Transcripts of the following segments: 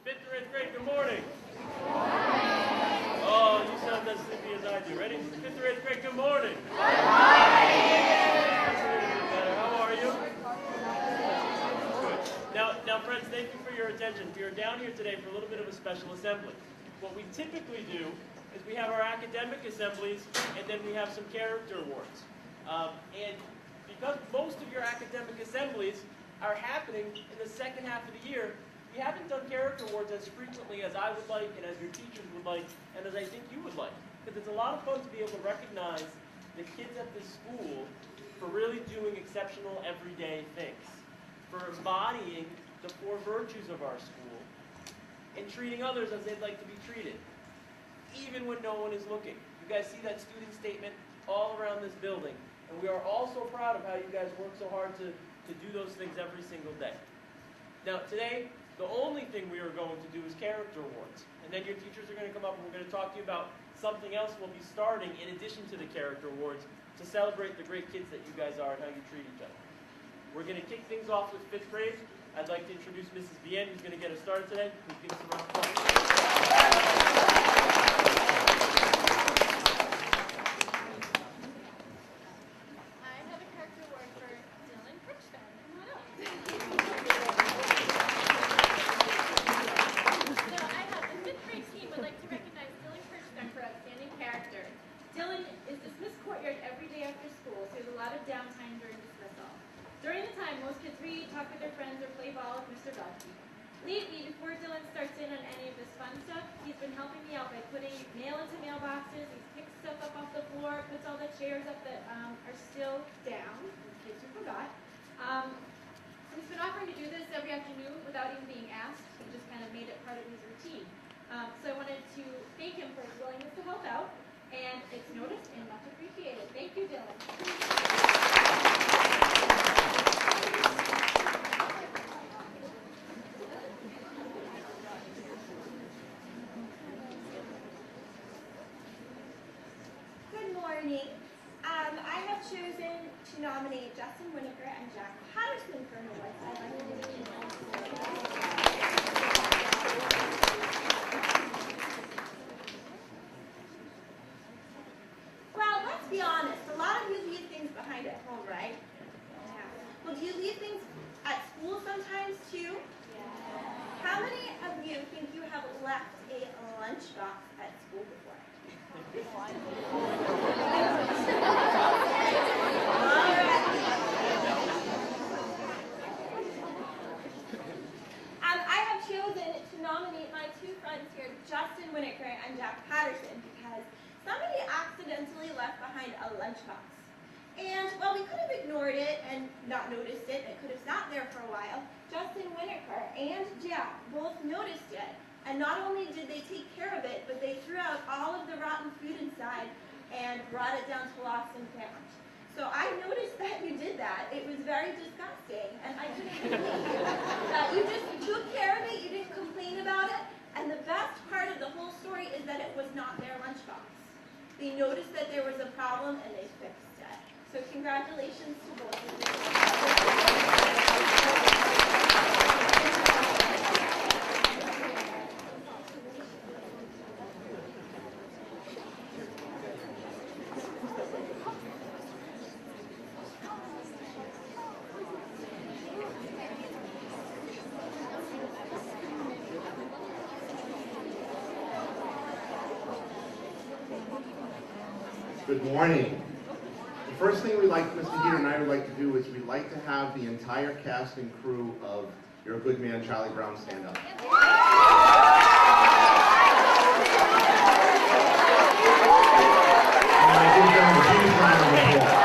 Fifth or eighth grade, good morning. Oh, you sound as sleepy as I do. Ready? Fifth or eighth grade, good morning. Good morning. That's a little bit better. How are you? Good. Now, friends, thank you for your attention. We are down here today for a little bit of a special assembly. What we typically do is we have our academic assemblies, and then we have some character awards. And because most of your academic assemblies are happening in the second half of the year, we haven't done character awards as frequently as I would like, and as your teachers would like, and as I think you would like. Because it's a lot of fun to be able to recognize the kids at this school for really doing exceptional everyday things, for embodying the 4 virtues of our school, and treating others as they'd like to be treated, even when no one is looking. You guys see that student statement all around this building, and we are all so proud of how you guys work so hard to do those things every single day. Now today, the only thing we are going to do is character awards, and then your teachers are going to come up and we're going to talk to you about something else we'll be starting in addition to the character awards to celebrate the great kids that you guys are and how you treat each other. We're going to kick things off with 5th grade. I'd like to introduce Mrs. Bien, who's going to get us started today. Please give us a round of applause. Lately, before Dylan starts in on any of this fun stuff, he's been helping me out by putting mail into mailboxes. He's picked stuff up off the floor, puts all the chairs up that are still down, in case you forgot. He's been offering to do this every afternoon without even being asked. He just kind of made it part of his routine. So I wanted to thank him for his willingness to help out, and it's noticed and much appreciated. Thank you, Dylan. I have chosen to nominate Justin Winokur and Jack Patterson for an award. I'd like to introduce them. Well, let's be honest. A lot of you leave things behind at home, right? Yeah. Well, do you leave things at school sometimes too? Yeah. How many of you think you have left a lunchbox at school before? I have chosen to nominate my 2 friends here, Justin Winokur and Jack Patterson, because somebody accidentally left behind a lunchbox. And while we could have ignored it and not noticed it, it could have sat there for a while, Justin Winokur and Jack both noticed it. And not only did they take care of it, but they threw out all of the rotten food inside and brought it down to Lost and Found. So I noticed that you did that. It was very disgusting, and I couldn't believe that you just took care of it, you didn't complain about it, and the best part of the whole story is that it was not their lunchbox. They noticed that there was a problem, and they fixed it. So congratulations to both of you. Good morning. The first thing Mr. Heater and I would like to do is we'd like to have the entire cast and crew of You're a Good Man, Charlie Brown stand up. And I give them a huge round of applause.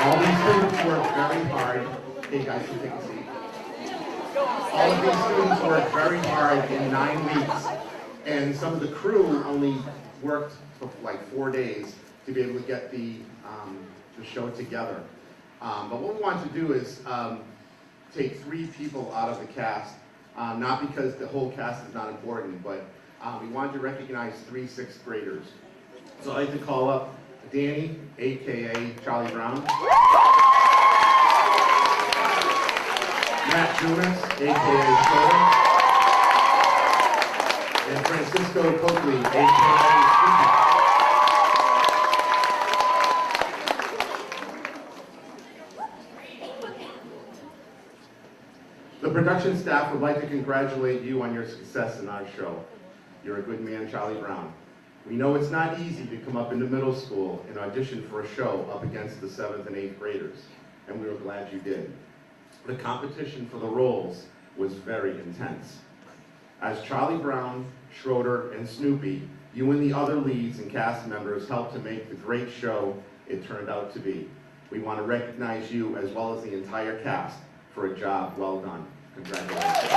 All these students work very hard. Hey guys, can take a seat. All of these students worked very hard in 9 weeks, and some of the crew only worked for like 4 days to be able to get the show together. But what we want to do is take 3 people out of the cast, not because the whole cast is not important, but we wanted to recognize 3 6th graders. So I'd like to call up Danny, aka Charlie Brown. Matt Junas, a.k.a. Polo, and Francisco Coakley, a.k.a. Snoopy. The production staff would like to congratulate you on your success in our show. You're a good man, Charlie Brown. We know it's not easy to come up into middle school and audition for a show up against the 7th and 8th graders, and we were glad you did. The competition for the roles was very intense. As Charlie Brown, Schroeder, and Snoopy, you and the other leads and cast members helped to make the great show it turned out to be. We want to recognize you as well as the entire cast for a job well done. Congratulations.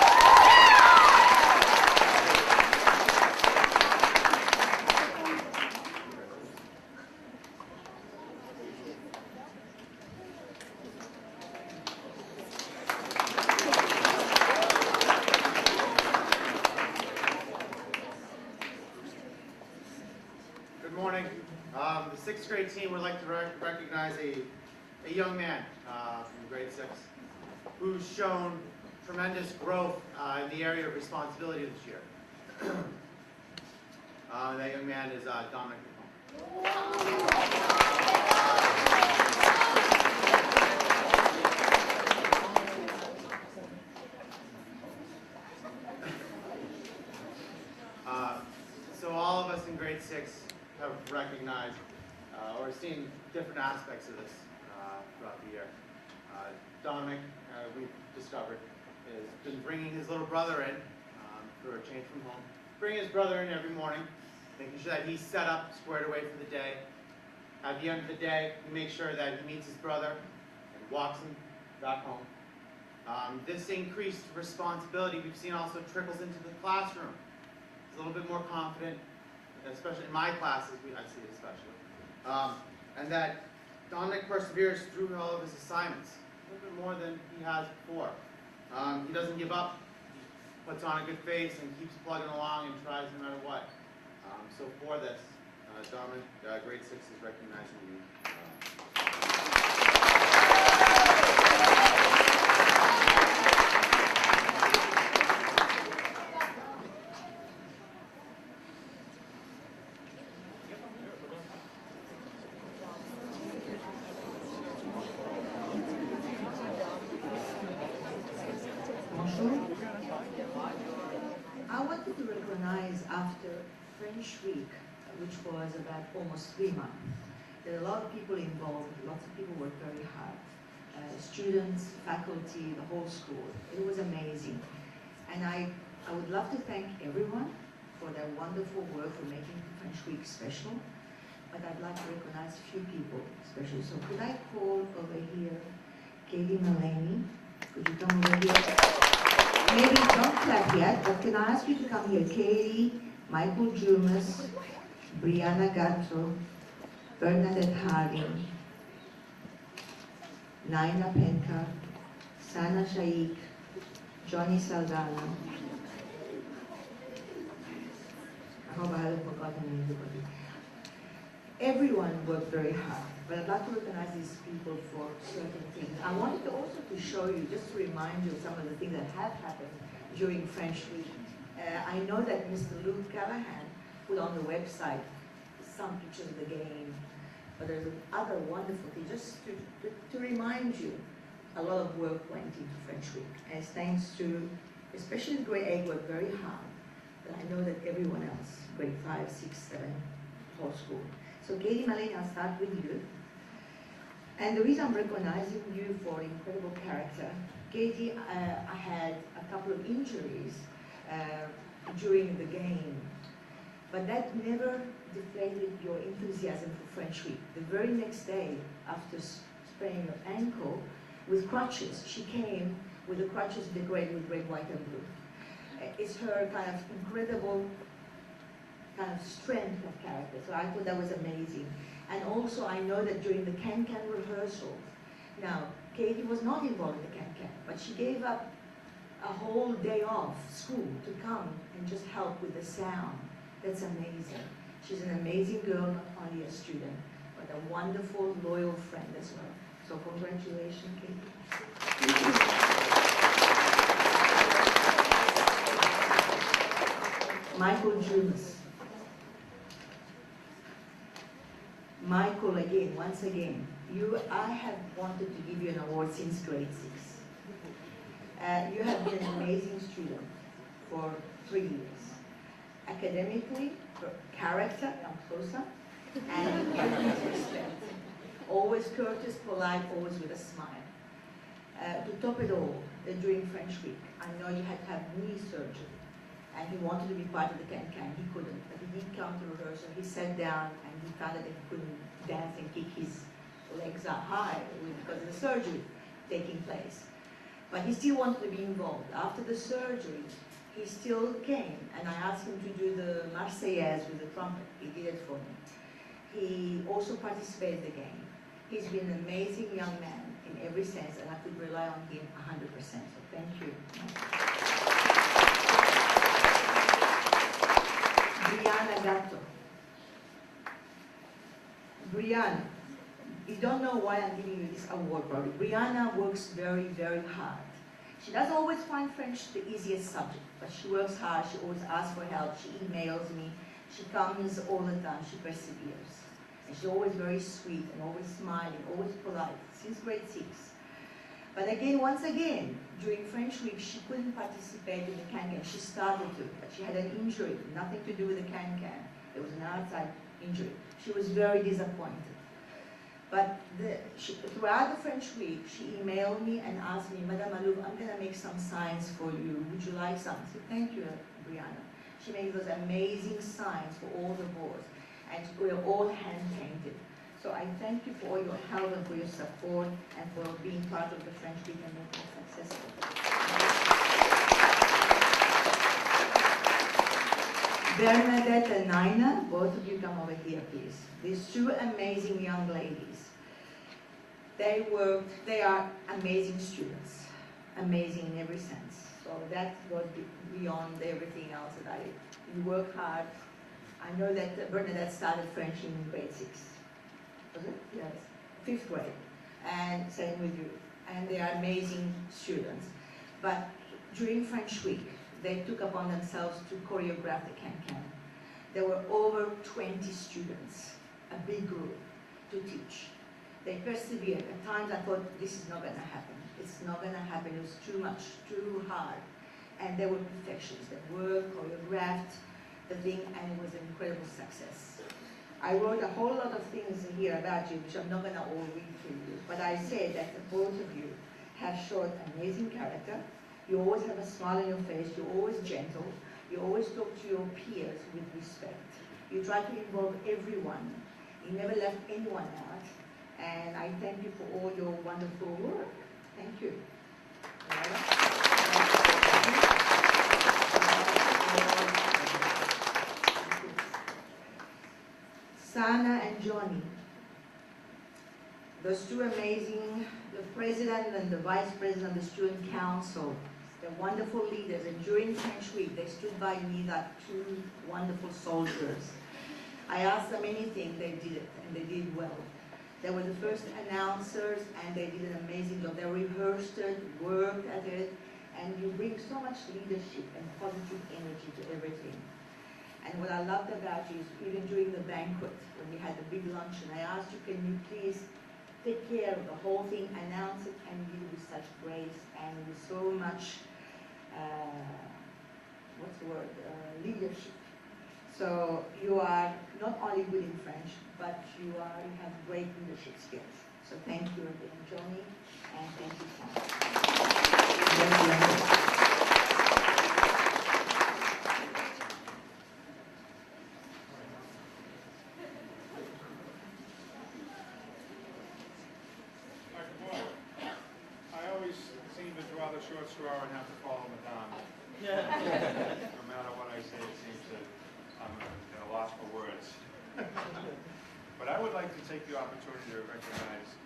Good morning. The 6th grade team would like to recognize a young man from grade 6 who's shown tremendous growth in the area of responsibility this year. That young man is Dominic. So all of us in grade 6 have recognized or seen different aspects of this throughout the year. Dominic, we've discovered, has been bringing his little brother in for a change from home. Bringing his brother in every morning, making sure that he's set up, squared away for the day. At the end of the day, he makes sure that he meets his brother and walks him back home. This increased responsibility we've seen also trickles into the classroom. He's a little bit more confident, especially in my classes, I see it especially. And that Dominic perseveres through all of his assignments, a little bit more than he has before. He doesn't give up, he puts on a good face and keeps plugging along and tries no matter what. So for this, Dominic, grade 6 is recognizing you. I wanted to recognize after French Week, which was about almost 3 months, there are a lot of people involved, lots of people worked very hard. Students, faculty, the whole school. It was amazing. And I would love to thank everyone for their wonderful work for making French Week special. But I'd like to recognize a few people special. So could I call over here Katie Mullaney? Could you come over here? Maybe don't clap yet, but can I ask you to come here? Katie, Michael Jumas, Brianna Gatto, Bernadette Harding, Naina Penka, Sana Shaikh, Johnny Saldana. I hope I haven't forgotten anybody. Everyone worked very hard, but I'd like to recognize these people for certain things. I wanted to also to show you, just to remind you of some of the things that have happened during French Week. I know that Mr. Luke Callahan put on the website some pictures of the game, but there's other wonderful things. Just to remind you, a lot of work went into French Week, and it's thanks to, especially grade 8 worked very hard, but I know that everyone else, grade 5, 6, 7, whole school. So Katie Mullaney, I'll start with you. And the reason I'm recognizing you for incredible character, Katie, I had a couple of injuries during the game, but that never deflated your enthusiasm for French Week. The very next day, after spraining her ankle with crutches, she came with the crutches decorated with red, white, and blue. It's her kind of incredible kind of strength of character. So I thought that was amazing. And also I know that during the can-can rehearsal, now Katie was not involved in the can-can, but she gave up a whole day off school to come and just help with the sound. That's amazing. She's an amazing girl, not only a student, but a wonderful, loyal friend as well. So congratulations, Katie. Michael Jumas. Michael, again, once again, I have wanted to give you an award since grade 6. You have been an amazing student for 3 years. Academically, for character, I'm closer, and respect. Always courteous, polite, always with a smile. To top it all, during French week, I know you had to have knee surgery, and he wanted to be part of the can-can. He couldn't, but he did come to rehearsal. He sat down, and he found that he couldn't dance and kick his legs up high because of the surgery taking place. But he still wanted to be involved. After the surgery, he still came, and I asked him to do the Marseillaise with the trumpet. He did it for me. He also participated in the game. He's been an amazing young man in every sense, and I could rely on him 100%. So thank you. Brianna Gatto. Brianna, you don't know why I'm giving you this award, probably. Brianna works very, very hard. She doesn't always find French the easiest subject, but she works hard. She always asks for help. She emails me. She comes all the time. She perseveres. And she's always very sweet and always smiling, always polite, since grade 6. But again, once again, during French week, she couldn't participate in the can-can. She started to, but she had an injury, nothing to do with the can-can. It was an outside injury. She was very disappointed. But throughout the French week, she emailed me and asked me, Madame Alouf, I'm going to make some signs for you. Would you like some? I said, thank you, Brianna. She made those amazing signs for all the boards, and we are all hand-painted. So I thank you for all your help and for your support and for being part of the French week and making it successful. Bernadette and Nina, both of you come over here, please. These two amazing young ladies. They are amazing students, amazing in every sense. So that goes beyond everything else that you work hard. I know that Bernadette started French in grade 6. Was it? Yes. 5th grade. And same with you. And they are amazing students. But during French week, they took upon themselves to choreograph the can-can. There were over 20 students, a big group, to teach. They persevered. At times I thought, this is not going to happen. It's not going to happen. It was too much, too hard. And they were perfectionists. They worked, choreographed the thing, and it was an incredible success. I wrote a whole lot of things here about you, which I'm not going to all read to you. But I said that both of you have shown amazing character. You always have a smile on your face. You're always gentle. You always talk to your peers with respect. You try to involve everyone. You never left anyone out. And I thank you for all your wonderful work. Thank you. Sana and Johnny. Those two amazing, the president and the vice president of the student council. They're wonderful leaders, and during French week, they stood by me like two wonderful soldiers. I asked them anything, they did it, and they did well. They were the first announcers, and they did an amazing job. They rehearsed it, worked at it, and you bring so much leadership and positive energy to everything. And what I loved about you is even during the banquet, when we had the big luncheon, I asked you, can you please take care of the whole thing, announce it, and do it with such grace and with so much, leadership. So you are not only good in French, but you have great leadership skills. So thank you again, Johnny, and thank you, Sam. Short straw and have to follow Madame. No matter what I say, it seems that I'm at a loss for words. But I would like to take the opportunity to recognize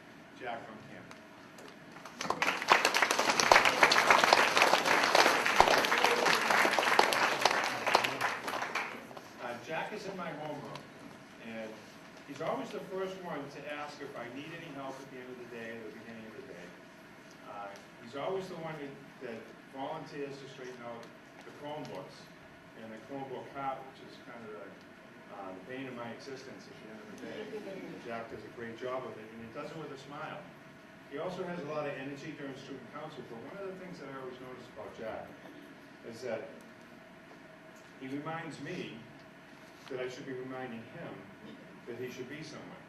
Jack from camp. Jack is in my homeroom, and he's always the first one to ask if I need any help at the end of the day, or the beginning of the day. He's always the one that volunteers to straighten out the Chromebooks and a cornball cart, which is kind of the bane of my existence at the end of the day. Jack does a great job of it, and he does it with a smile. He also has a lot of energy during student council, but one of the things that I always notice about Jack is that he reminds me that I should be reminding him that he should be somewhere.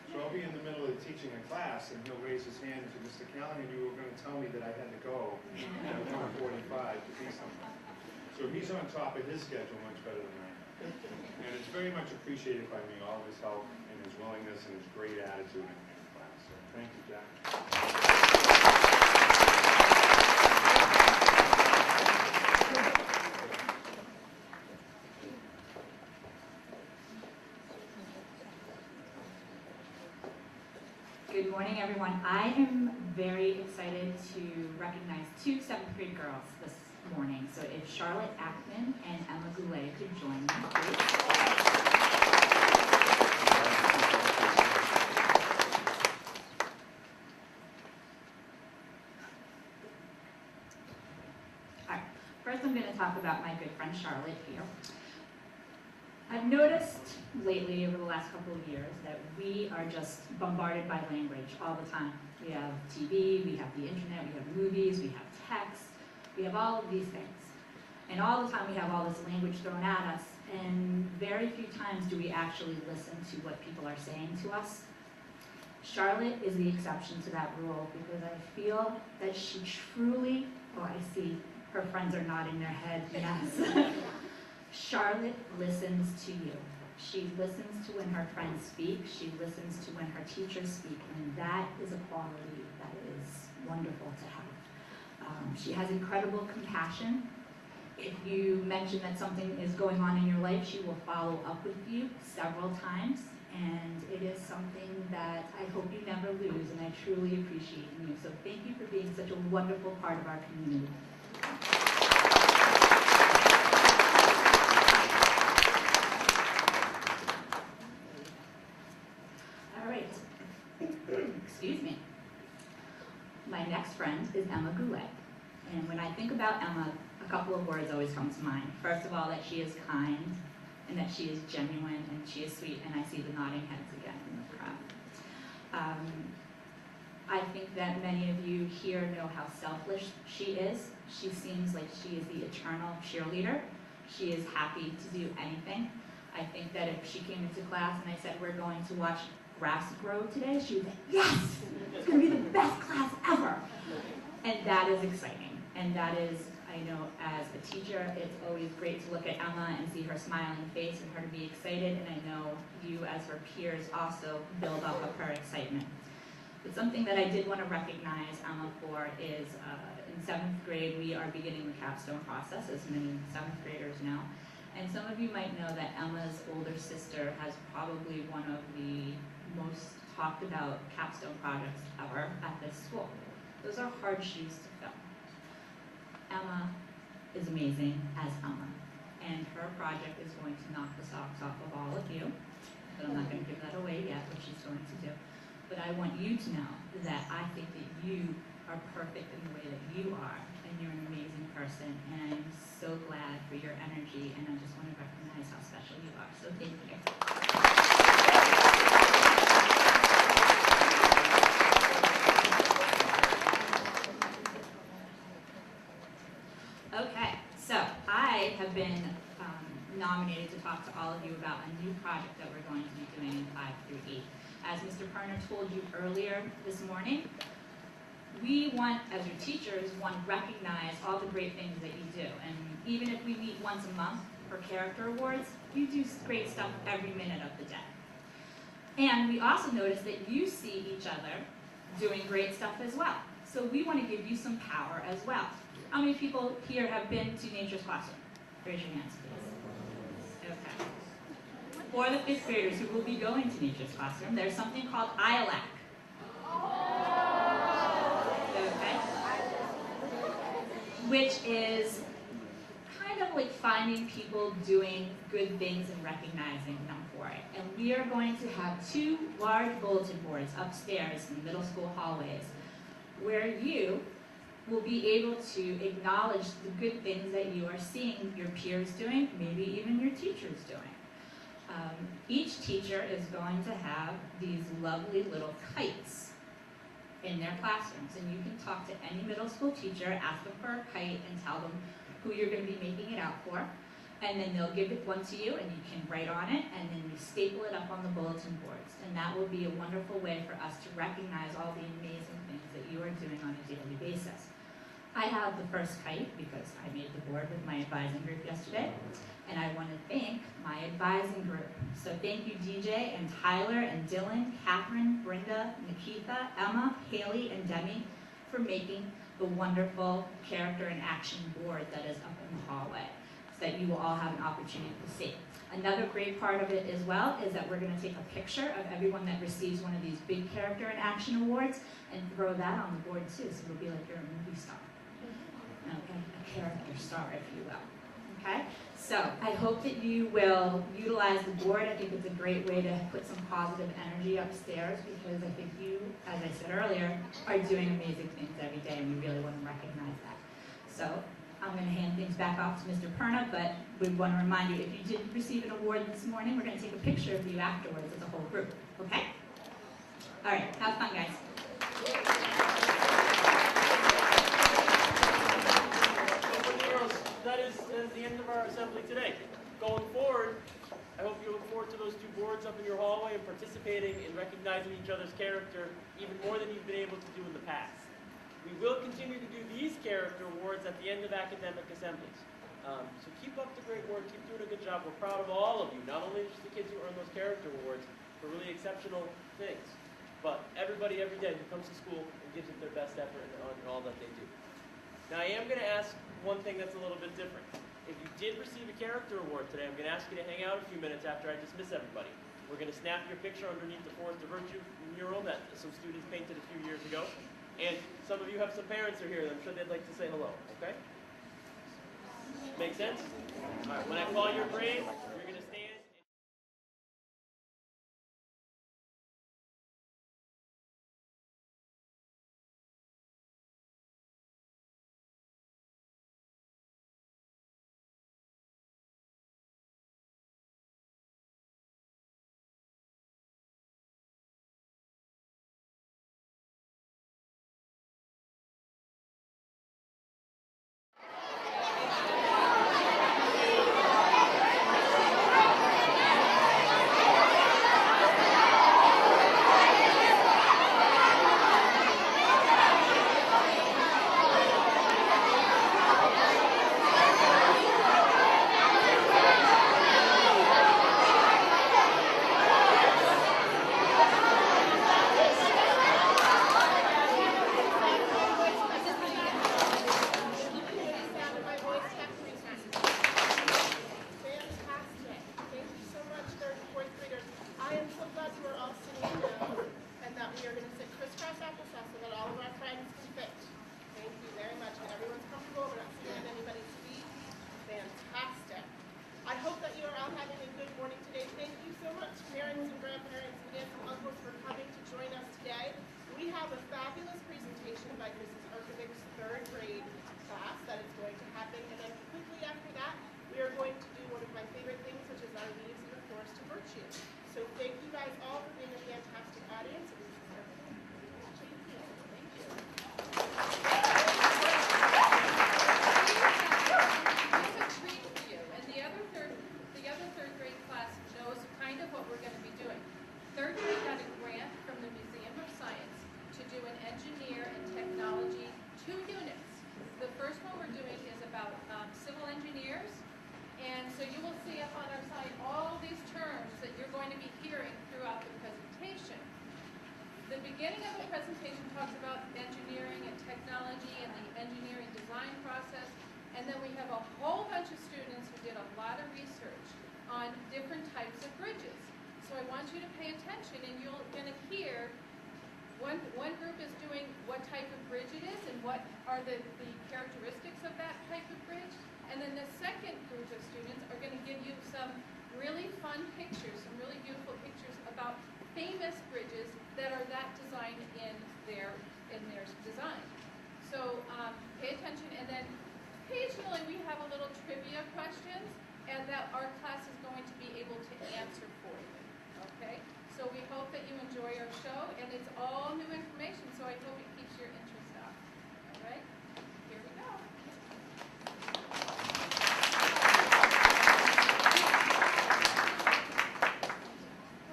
So I'll be in the middle of teaching a class, and he'll raise his hand and say, Mr. Callahan, you were going to tell me that I had to go at 1:45 to be somewhere. So he's on top of his schedule much better than I am. And it's very much appreciated by me, all of his help and his willingness and his great attitude in class. So thank you, Jack. Good morning, everyone. I am very excited to recognize two 7th grade girls this morning. So if Charlotte Ackman and Emma Goulet could join me, please. All right. First, I'm going to talk about my good friend Charlotte here. I've noticed lately, over the last couple of years, that we are just bombarded by language all the time. We have TV, we have the internet, we have movies, we have text, we have all of these things. And all the time we have all this language thrown at us, and very few times do we actually listen to what people are saying to us. Charlotte is the exception to that rule, because I feel that she truly, oh, I see her friends are nodding their head, yes. Charlotte listens to you. She listens to when her friends speak. She listens to when her teachers speak. And that is a quality that is wonderful to have. She has incredible compassion. If you mention that something is going on in your life, she will follow up with you several times. And it is something that I hope you never lose, and I truly appreciate you. So thank you for being such a wonderful part of our community. Excuse me. My next friend is Emma Goulet. And when I think about Emma, a couple of words always come to mind. First of all, that she is kind, and that she is genuine, and she is sweet, and I see the nodding heads again in the crowd. I think that many of you here know how selfless she is. She seems like she is the eternal cheerleader. She is happy to do anything. I think that if she came into class and I said, we're going to watch grass grow today, she would say, yes, it's going to be the best class ever. And that is exciting. And that is, I know as a teacher, it's always great to look at Emma and see her smiling face and her to be excited. And I know you as her peers also build up of her excitement. But something that I did want to recognize Emma for is in 7th grade, we are beginning the capstone process, as many 7th graders know. And some of you might know that Emma's older sister has probably one of the most talked about capstone projects ever at this school. Those are hard shoes to fill. Emma is amazing as Emma, and her project is going to knock the socks off of all of you, but I'm not going to give that away yet, what she's going to do. But I want you to know that I think that you are perfect in the way that you are, and you're an amazing person, and I'm so glad for your energy, and I just want to recognize how special you are, so thank you. Okay, so I have been nominated to talk to all of you about a new project that we're going to be doing in 5 through 8. As Mr. Perner told you earlier this morning, we want, as your teachers, want to recognize all the great things that you do. And even if we meet once a month for character awards, you do great stuff every minute of the day. And we also notice that you see each other doing great stuff as well. So we want to give you some power as well. How many people here have been to Nature's Classroom? Raise your hands, please. Okay. For the 5th graders who will be going to Nature's Classroom, there's something called ILAC. Okay. Which is kind of like finding people doing good things and recognizing them for it. And we are going to have 2 large bulletin boards upstairs in the middle school hallways where you will be able to acknowledge the good things that you are seeing your peers doing, maybe even your teachers doing. Each teacher is going to have these lovely little kites in their classrooms, and you can talk to any middle school teacher, ask them for a kite, and tell them who you're going to be making it out for, and then they'll give it one to you, and you can write on it, and then you staple it up on the bulletin boards, and that will be a wonderful way for us to recognize all the amazing things that you are doing on a daily basis. I have the first kite because I made the board with my advising group yesterday, and I want to thank my advising group. So thank you, DJ and Tyler and Dylan, Catherine, Brenda, Nikita, Emma, Haley, and Demi for making the wonderful character and action board that is up in the hallway so that you will all have an opportunity to see. Another great part of it as well is that we're going to take a picture of everyone that receives one of these big character and action awards and throw that on the board too, so it'll be like you're a movie star. Okay, a character star, if you will. Okay, so I hope that you will utilize the board. I think it's a great way to put some positive energy upstairs because I think you, as I said earlier, are doing amazing things every day, and we really want to recognize that. So I'm going to hand things back off to Mr. Perna, but we want to remind you, if you did receive an award this morning, we're going to take a picture of you afterwards as a whole group. Okay? All right, have fun, guys. That is the end of our assembly today. Going forward, I hope you look forward to those two boards up in your hallway and participating in recognizing each other's character even more than you've been able to do in the past. We will continue to do these character awards at the end of academic assemblies. So keep up the great work, keep doing a good job. We're proud of all of you, not only just the kids who earn those character awards for really exceptional things, but everybody every day who comes to school and gives it their best effort in all that they do. Now I am going to ask one thing that's a little bit different. If you did receive a character award today, I'm going to ask you to hang out a few minutes after I dismiss everybody. We're going to snap your picture underneath the Forest of Virtue mural that some students painted a few years ago. And some of you have some parents who are here, and I'm sure they'd like to say hello, okay? Make sense? All right, when I call your grade, you're going to stand. One group is doing what type of bridge it is and what are the characteristics of that type of bridge. And then the second group of students are going to give you some really fun pictures, some really beautiful pictures about famous bridges that are that designed in their design. So pay attention, and then occasionally we have a little trivia questions, and that our class is going to be able to answer for you. Okay? So we hope that you enjoy our show, and it's all new information, so I hope it keeps your interest up. All right? Here we go.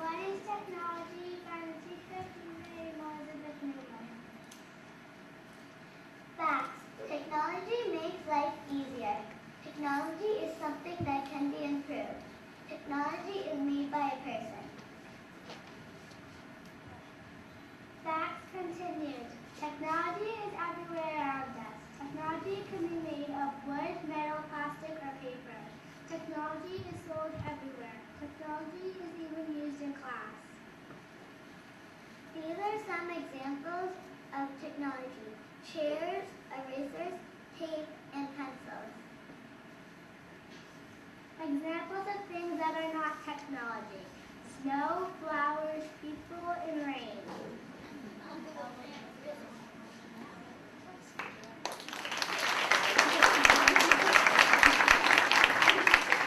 What is technology by the teacher Elizabeth Newman? Facts. Technology makes life easier. Technology is something that can be improved. Technology is made by a person. Facts continued. Technology is everywhere around us. Technology can be made of wood, metal, plastic, or paper. Technology is sold everywhere. Technology is even used in class. These are some examples of technology: chairs, erasers, tape, and pencils. Examples of things that are not technology: snow, flowers, people, and rain.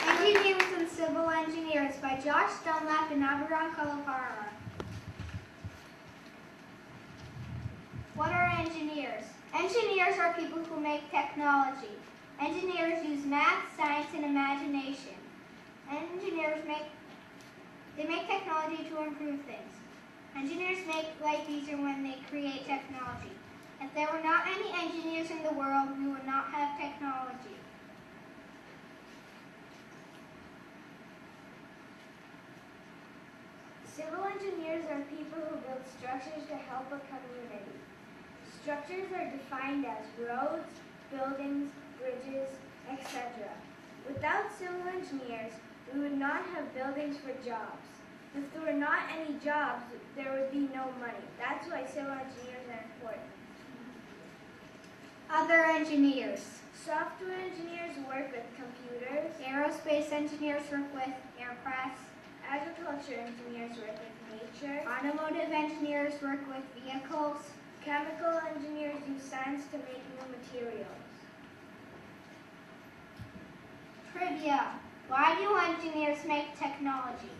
Engineers and Civil Engineers by Josh Dunlap and Abraham Kalapara. What are engineers? Engineers are people who make technology. Engineers use math, science, and imagination. Engineers make technology to improve things. Engineers make life easier when they create technology. If there were not any engineers in the world, we would not have technology. Civil engineers are people who build structures to help a community. Structures are defined as roads, buildings, bridges, etc. Without civil engineers, we would not have buildings for jobs. If there were not any jobs, there would be no money. That's why civil engineers are important. Other engineers. Software engineers work with computers. Aerospace engineers work with aircrafts. Agriculture engineers work with nature. Automotive engineers work with vehicles. Chemical engineers use science to make new materials. Trivia. Why do engineers make technology?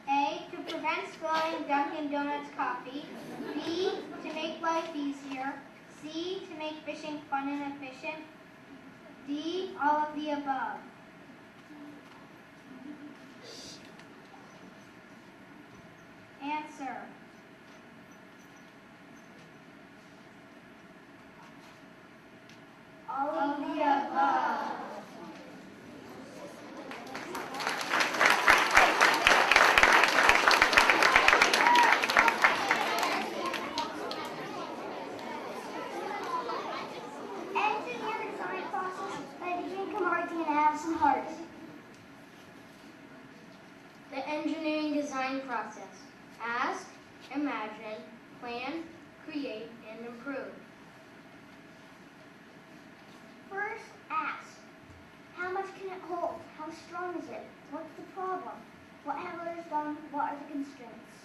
A, to prevent spilling Dunkin' Donuts coffee. B, to make life easier. C, to make fishing fun and efficient. D, all of the above. Answer. All of the above. Engineer design process by Jacob Martin and Addison Hart. The engineering design process. Ask, imagine, plan, create, and improve. First, ask. How much can it hold? How strong is it? What's the problem? What have others done? What are the constraints?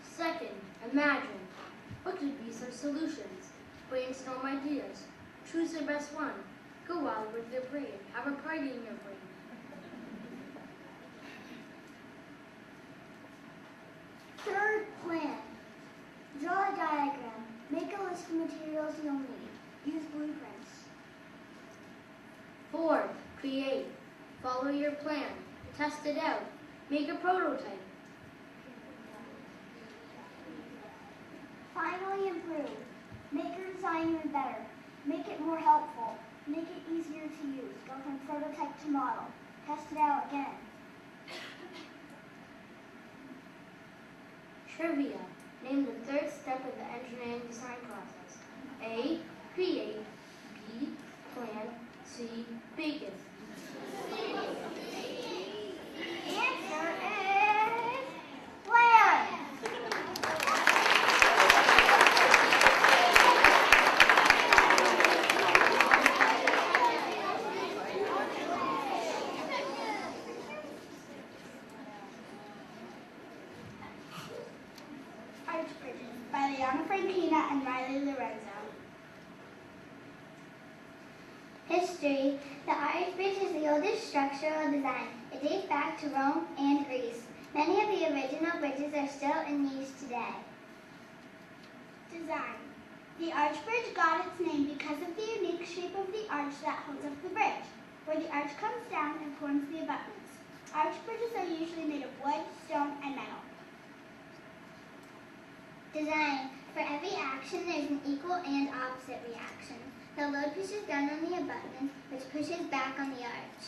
Second, imagine. What could be some solutions? Brainstorm ideas. Choose the best one. Go wild with your brain. Have a party in your brain. Third, plan. Draw a diagram. Make a list of materials you'll need. Use blueprints. Fourth, create. Follow your plan. Test it out. Make a prototype. Finally, improve. Make your design even better. Make it more helpful. Make it easier to use. Go from prototype to model. Test it out again. Trivia. Name the third step of the engineering design process. A, create. B, plan. C, bake it. The answer is plan. Arch bridges. History. The Arch Bridge is the oldest structural design. It dates back to Rome and Greece. Many of the original bridges are still in use today. Design. The Arch Bridge got its name because of the unique shape of the arch that holds up the bridge, where the arch comes down and forms the abutments. Arch bridges are usually made of wood, stone, and metal. Design. For every action, there's an equal and opposite reaction. The load pushes down on the abutment, which pushes back on the arch.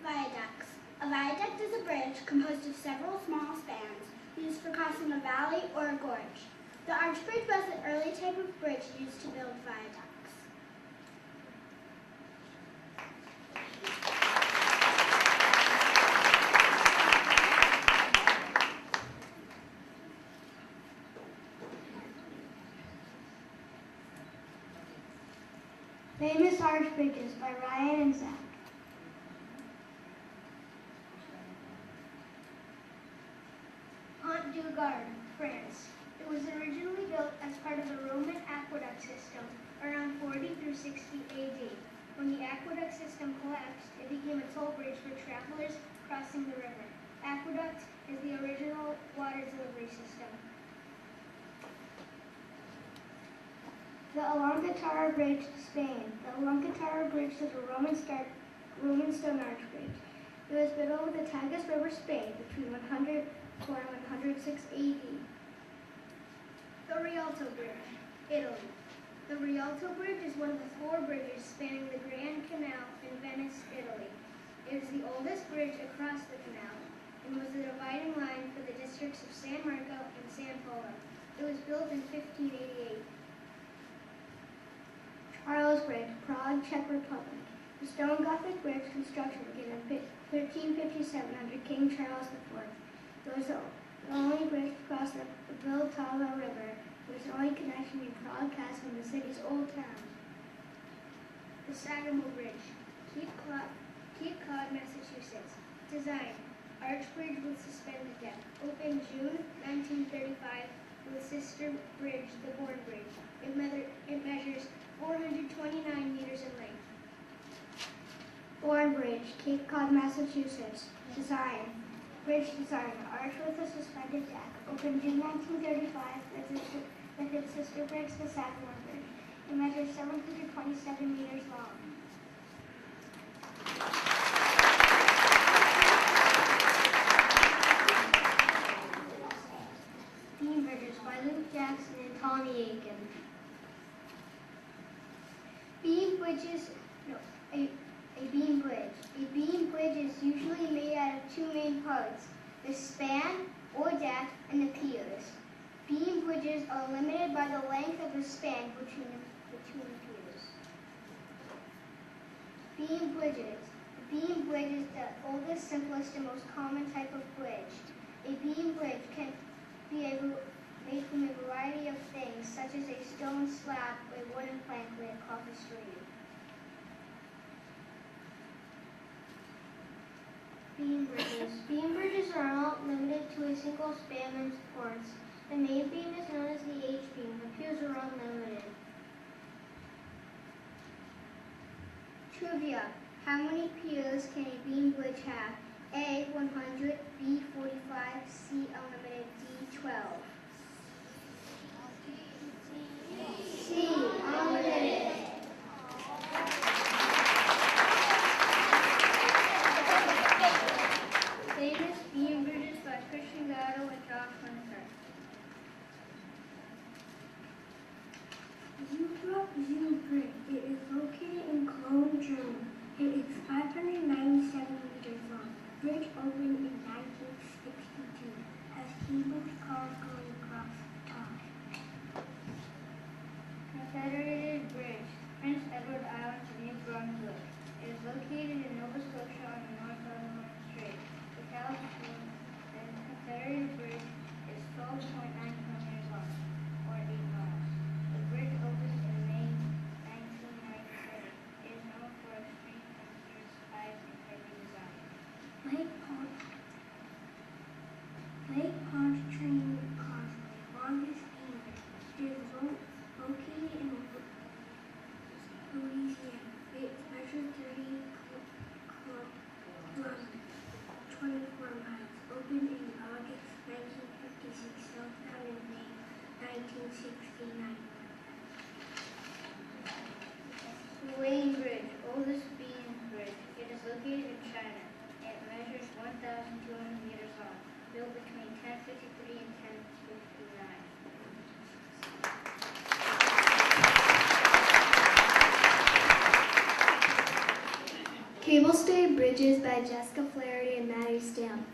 Viaducts. A viaduct is a bridge composed of several small spans used for crossing a valley or a gorge. The arch bridge was an early type of bridge used to build viaducts. Famous arch bridges by Ryan and Zach. Pont du Gard, France. It was originally built as part of the Roman aqueduct system around 40 through 60 AD. When the aqueduct system collapsed, it became a toll bridge for travelers crossing the river. Aqueduct is the original water delivery system. The Alcantara Bridge, Spain. The Alcantara Bridge is a Roman stone arch bridge. It was built over the Tagus River, Spain, between 104 and 106 AD. The Rialto Bridge, Italy. The Rialto Bridge is one of the 4 bridges spanning the Grand Canal in Venice, Italy. It is the oldest bridge across the canal and was the dividing line for the districts of San Marco and San Polo. It was built in 1588. Charles Bridge, Prague, Czech Republic. The stone Gothic bridge construction began in 1357 under King Charles IV. It was the only bridge to cross the Vltava River. It was the only connection between Prague Castle and the city's old town. The Sagamore Bridge, Cape Cod, Massachusetts. Design. Arch bridge with suspended deck. Opened June 1935 with sister bridge, the Bourne Bridge. It measures 429 meters in length. Bourne Bridge, Cape Cod, Massachusetts. Design. Bridge design. Arch with a suspended deck. Opened June 1935 with its sister bridge, the Sagamore Bridge. It measures 727 meters long. Beam bridges by Luke Jackson and Tawny Aiken. Beam bridges, a beam bridge. A beam bridge is usually made out of 2 main parts, the span or deck and the piers. Beam bridges are limited by the length of the span between the piers. Beam bridges. A beam bridge is the oldest, simplest, and most common type of bridge. A beam bridge can be made from a variety of things, such as a stone slab or a wooden plank with a coffee stream. Beam bridges. Beam bridges are not limited to a single span and supports. The main beam is known as the H-beam. The piers are unlimited. Trivia. How many piers can a beam bridge have? A, 100, B, 45, C, unlimited, D, 12. C, unlimited. Famous beam bridges by Christian Gatto and Josh Winter. Zoo Bridge. It is located in Cologne, Germany. It is 597 meters long. The bridge opened in 1962 as cables cars going across the top. Confederated Bridge, Prince Edward Island, New Brunswick. It is located in Nova Scotia on the north of the Strait. The California Confederated Bridge is 12.9 kilometers long, or 8 miles. The bridge opened in May 1997. It is known for extreme temperatures, highs, and heavy design. Lake Pontchartrain Bridges by Jessica Flaherty and Maddie Stamp.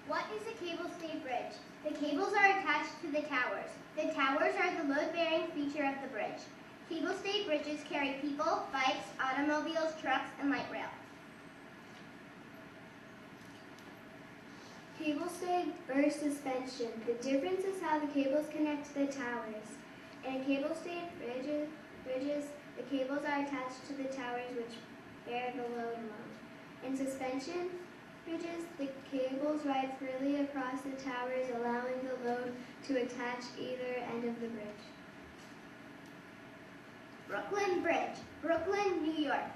What is a cable-stayed bridge? The cables are attached to the towers. The towers are the load-bearing feature of the bridge. Cable-stayed bridges carry people, bikes, automobiles, trucks, and light rail. Cable-stayed or suspension. The difference is how the cables connect to the towers. In cable-stayed bridges, the cables are attached to the towers which bear the load alone. In suspension bridges, the cables ride freely across the towers, allowing the load to attach either end of the bridge. Brooklyn Bridge, Brooklyn, New York.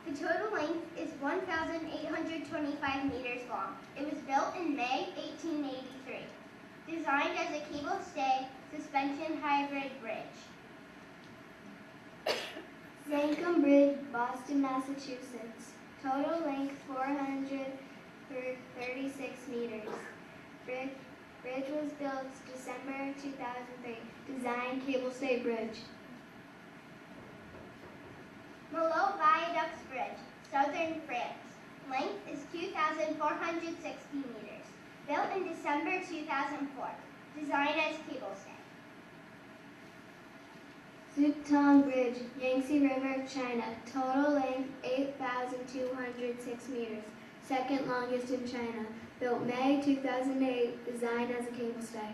The total length is 1,825 meters long. It was built in May 1883. Designed as a cable-stay suspension hybrid bridge. Sankum Bridge, Boston, Massachusetts. Total length 436 meters. Bridge was built December 2003. Design cable-stay bridge. Malo Viaducts Bridge, Southern France. Length is 2,460 meters. Built in December 2004. Designed as cable-stay. Zhoutong Bridge, Yangtze River, China. Total length 8,206 meters. Second longest in China. Built May 2008. Designed as a cable-stay.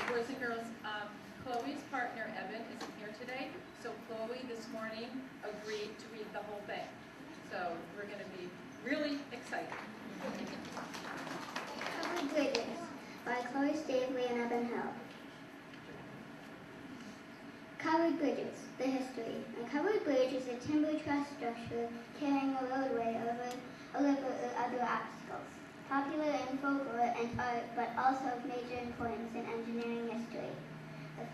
Boys and girls, Chloe's partner Evan isn't here today, so Chloe this morning agreed to read the whole thing. So we're going to be really excited. Covered Bridges by Chloe Stavely and Evan Hill. Covered bridges, the history. A covered bridge is a timber truss structure carrying a roadway over other obstacles. Popular in folklore and art, but also of major importance in engineering history. The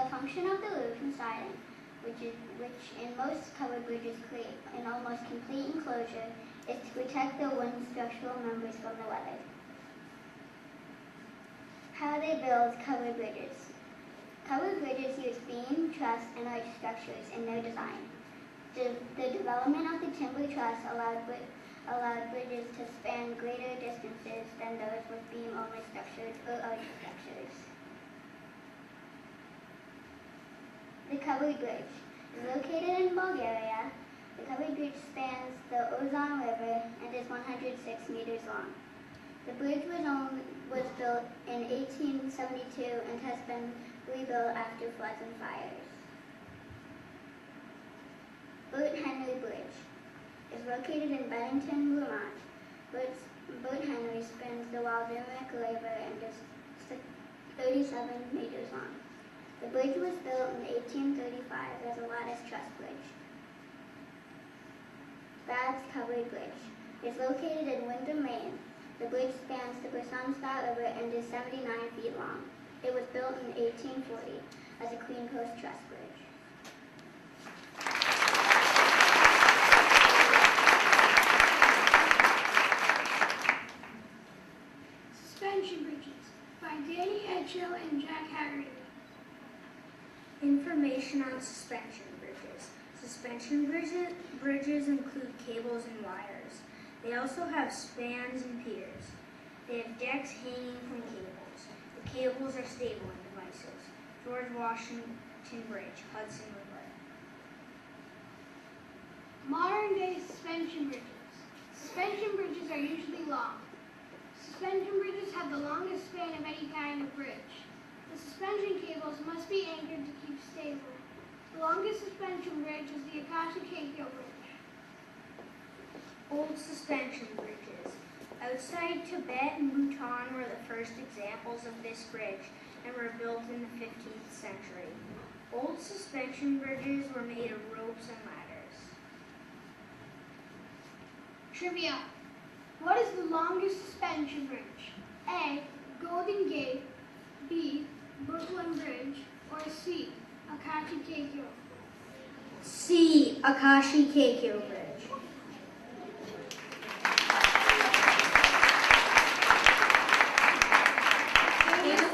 function of the roof and siding, which in most covered bridges create an almost complete enclosure, is to protect the wooden structural members from the weather. How they build covered bridges. Covered bridges use beam, truss, and arch structures in their design. The development of the timber truss allowed bridges to span greater distances than those with beam-only structures or arch structures. The covered bridge is located in Bulgaria. The covered bridge spans the Ozon River and is 106 meters long. The bridge was built in 1872 and has been rebuilt after floods and fires. Bert Henry Bridge is located in Bennington, Vermont. Bert Henry spans the Waldemar River and is 37 meters long. The bridge was built in 1835 as a lattice truss bridge. Babs Covered Bridge is located in Windham, Maine. The bridge spans the Bressonscott River and is 79 feet long. It was built in 1840 as a Queen Coast truss bridge. Suspension bridges by Danny Edgehill and Jack Haggerty. Information on suspension bridges. Suspension bridges include cables and wires. They also have spans and piers. They have decks hanging from cables. The cables are stabling devices. George Washington Bridge, Hudson River. Modern day suspension bridges. Suspension bridges are usually long. Suspension bridges have the longest span of any kind of bridge. The suspension cables must be anchored to keep stable. The longest suspension bridge is the Akasha-Keiko Bridge. Old suspension bridges. Outside Tibet and Bhutan were the first examples of this bridge and were built in the 15th century. Old suspension bridges were made of ropes and ladders. Trivia. What is the longest suspension bridge? A. Golden Gate. B. Brooklyn Bridge. Or C. Akashi-Keiko. C. Akashi-Keiko Bridge. Famous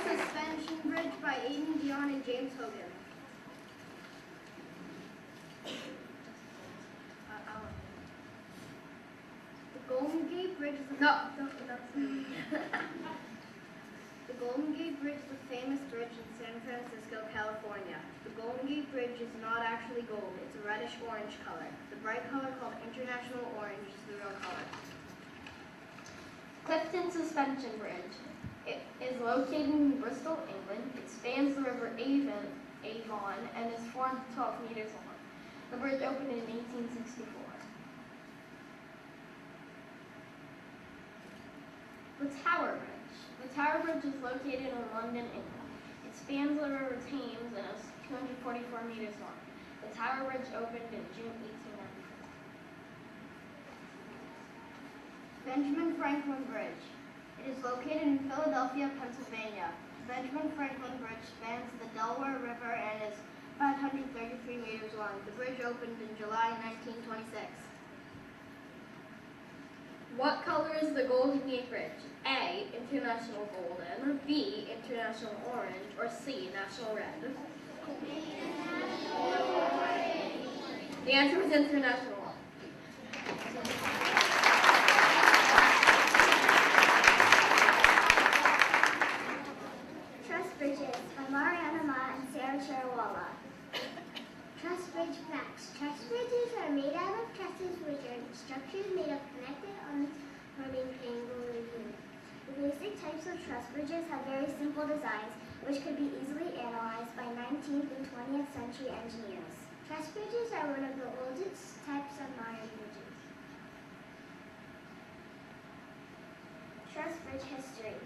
Bridge is The Golden Gate Bridge is a famous bridge in San Francisco, California. The Golden Gate Bridge is not actually gold, it's a reddish-orange color. The bright color called International Orange is the real color. Clifton Suspension Bridge. It is located in Bristol, England. It spans the River Avon and is 4 to 12 meters long. The bridge opened in 1864. The Tower Bridge. The Tower Bridge is located in London, England. It spans the River Thames and is 244 meters long. The Tower Bridge opened in June 1894. Benjamin Franklin Bridge. It is located in Philadelphia, Pennsylvania. The Benjamin Franklin Bridge spans the Delaware River and is 533 meters long. The bridge opened in July 1926. What color is the Golden Gate Bridge? A, international golden, B, international orange, or C, national red? The answer is international. Truss bridges by Mariana Ma and Sarah Charawala. Truss bridge facts. Truss bridges are made out of trusses, which are structures made of connected arms forming angular units. The basic types of truss bridges have very simple designs, which could be easily analyzed by 19th and 20th century engineers. Truss bridges are one of the oldest types of modern bridges. Truss bridge history.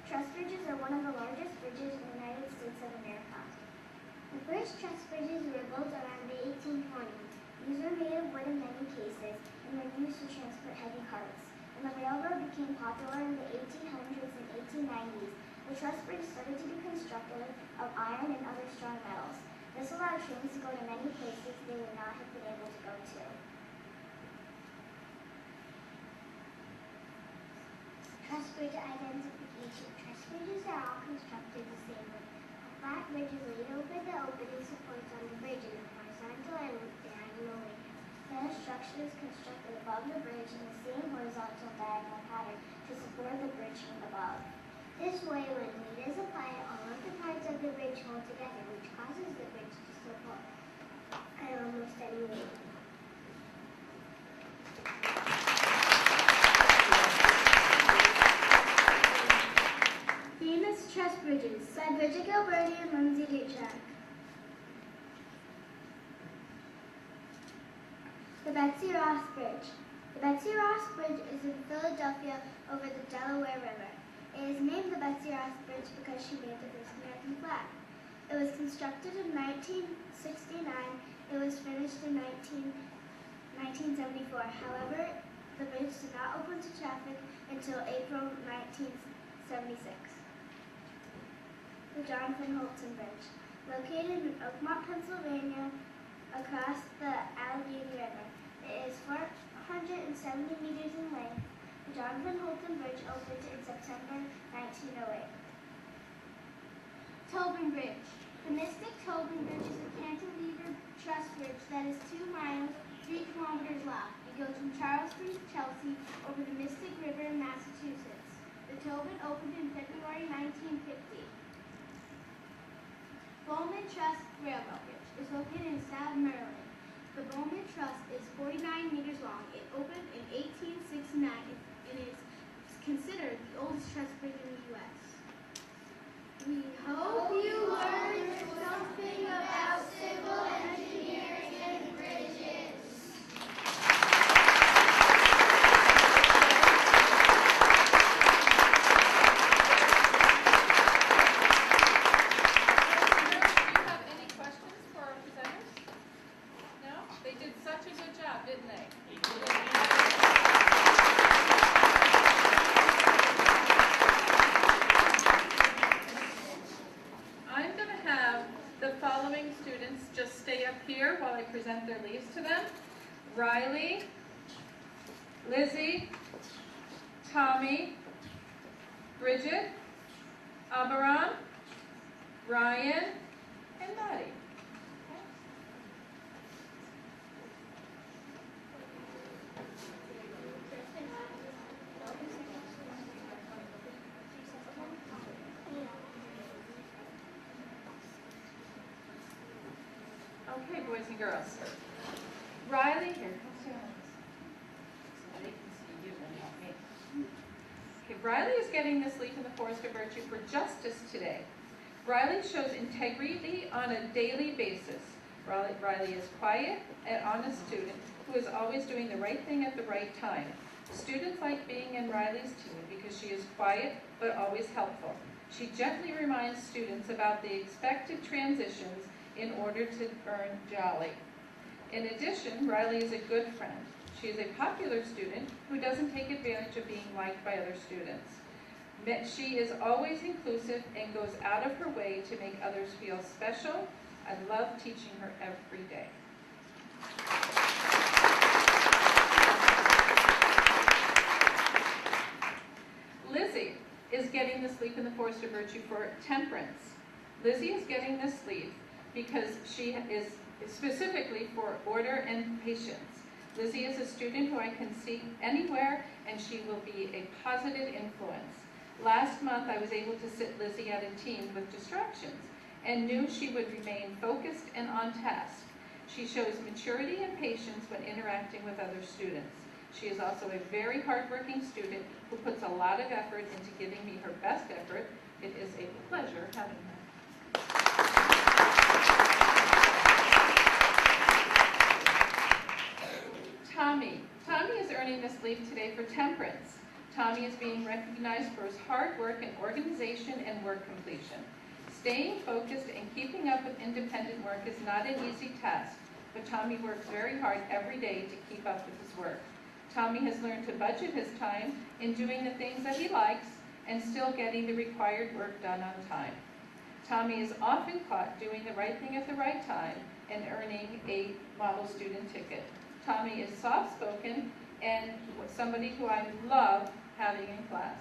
Truss bridges are one of the largest bridges in the United States of America. The first truss bridges were built around the 1820s. These were made of wood in many cases and were used to transport heavy carts. And the railroad became popular in the 1800s and 1890s. The truss bridge started to be constructed of iron and other strong metals. This allowed trains to go to many places they would not have been able to go to. Truss bridge identification. Truss bridges are all constructed the same way. A flat bridge is laid over the opening supports on the bridge in a horizontal and diagonal way. Then a structure is constructed above the bridge in the same horizontal diagonal pattern to support the bridge from above. This way, when weight is applied, all of the parts of the bridge hold together, which causes the bridge to support at almost any weight. Famous truss bridges by Bridget Gilberti and Lindsay Duchak. The Betsy Ross Bridge. The Betsy Ross Bridge is in Philadelphia over the Delaware River. It is named the Betsy Ross Bridge because she made the first American flag. It was constructed in 1969. It was finished in 1974. However, the bridge did not open to traffic until April 1976. The Jonathan Holton Bridge. Located in Oakmont, Pennsylvania, across the Allegheny River. It is 470 meters in length. The Jonathan Holton Bridge opened in September 1908. Tobin Bridge. The Mystic Tobin Bridge is a cantilever truss bridge that is 2 miles, 3 kilometers long. It goes from Charleston to Chelsea over the Mystic River in Massachusetts. The Tobin opened in February 1950. Bowman Truss Railroad Bridge is located in Salem, Maryland. The Bowman Truss is 49 meters long. It opened in 1869 and is considered the oldest truss bridge in the U.S. We hope you learned something about civil engineering and bridges. Present their leaves to them. Riley, Lizzie, Tommy, Bridget, Amaran, Ryan, and Maddie. boys and girls. Riley, here, come stand on this. So they can see you and not me. Okay, Riley is getting this leaf in the Forest of Virtue for justice today. Riley shows integrity on a daily basis. Riley is quiet and honest student who is always doing the right thing at the right time. Students like being in Riley's team because she is quiet but always helpful. She gently reminds students about the expected transitions in order to earn jolly. In addition, Riley is a good friend. She is a popular student who doesn't take advantage of being liked by other students. She is always inclusive and goes out of her way to make others feel special. I love teaching her every day. Lizzie is getting this leaf in the Forest of Virtue for temperance. Lizzie is getting this leaf because she is specifically for order and patience. Lizzie is a student who I can see anywhere, and she will be a positive influence. Last month, I was able to sit Lizzie at a team with distractions and knew she would remain focused and on task. She shows maturity and patience when interacting with other students. She is also a very hardworking student who puts a lot of effort into giving me her best effort. It is a pleasure having her. Tommy is earning this leaf today for temperance. Tommy is being recognized for his hard work in organization and work completion. Staying focused and keeping up with independent work is not an easy task, but Tommy works very hard every day to keep up with his work. Tommy has learned to budget his time in doing the things that he likes and still getting the required work done on time. Tommy is often caught doing the right thing at the right time and earning a model student ticket. Tommy is soft-spoken and somebody who I love having in class.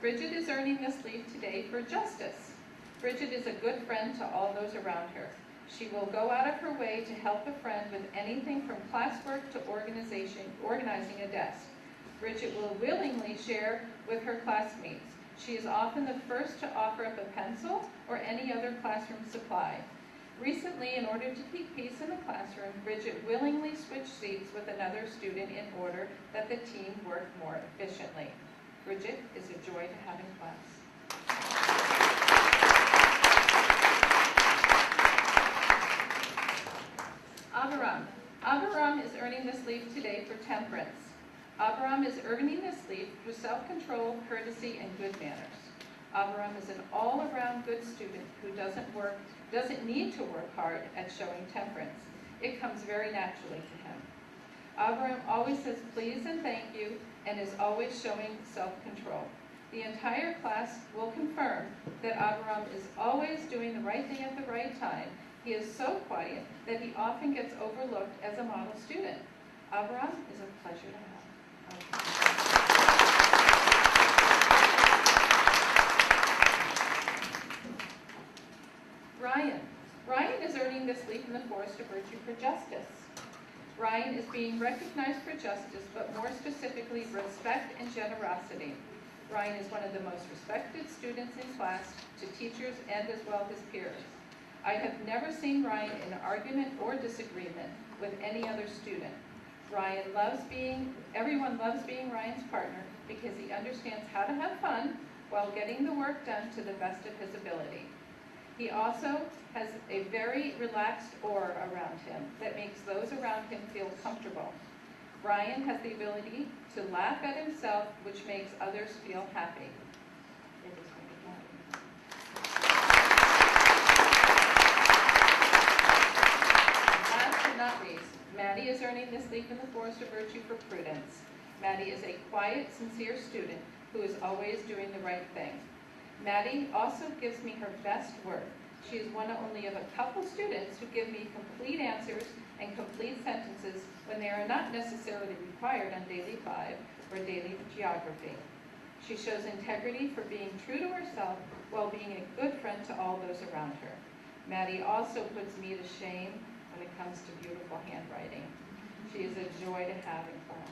Bridget is earning this leaf today for justice. Bridget is a good friend to all those around her. She will go out of her way to help a friend with anything from classwork to organizing a desk. Bridget will willingly share with her classmates. She is often the first to offer up a pencil or any other classroom supply. Recently, in order to keep peace in the classroom, Bridget willingly switched seats with another student in order that the team work more efficiently. Bridget is a joy to have in class. Abaram is earning this leaf today for temperance. Abaram is earning this leaf through self-control, courtesy, and good manners. Abaram is an all-around good student who doesn't need to work hard at showing temperance. It comes very naturally to him. Abaram always says please and thank you and is always showing self-control. The entire class will confirm that Abaram is always doing the right thing at the right time. He is so quiet that he often gets overlooked as a model student. Abaram is a pleasure to have. Ryan is earning this leaf in the Forest of Virtue for justice. Ryan is being recognized for justice, but more specifically, respect and generosity. Ryan is one of the most respected students in class to teachers and as well his peers. I have never seen Ryan in an argument or disagreement with any other student. Everyone loves being Ryan's partner because he understands how to have fun while getting the work done to the best of his ability. He also has a very relaxed aura around him that makes those around him feel comfortable. Ryan has the ability to laugh at himself, which makes others feel happy. Last but not least, Maddie is earning this leaf in the Forest of Virtue for prudence. Maddie is a quiet, sincere student who is always doing the right thing. Maddie also gives me her best work. She is one only of a couple students who give me complete answers and complete sentences when they are not necessarily required on Daily 5 or Daily Geography. She shows integrity for being true to herself while being a good friend to all those around her. Maddie also puts me to shame when it comes to beautiful handwriting. She is a joy to have in class.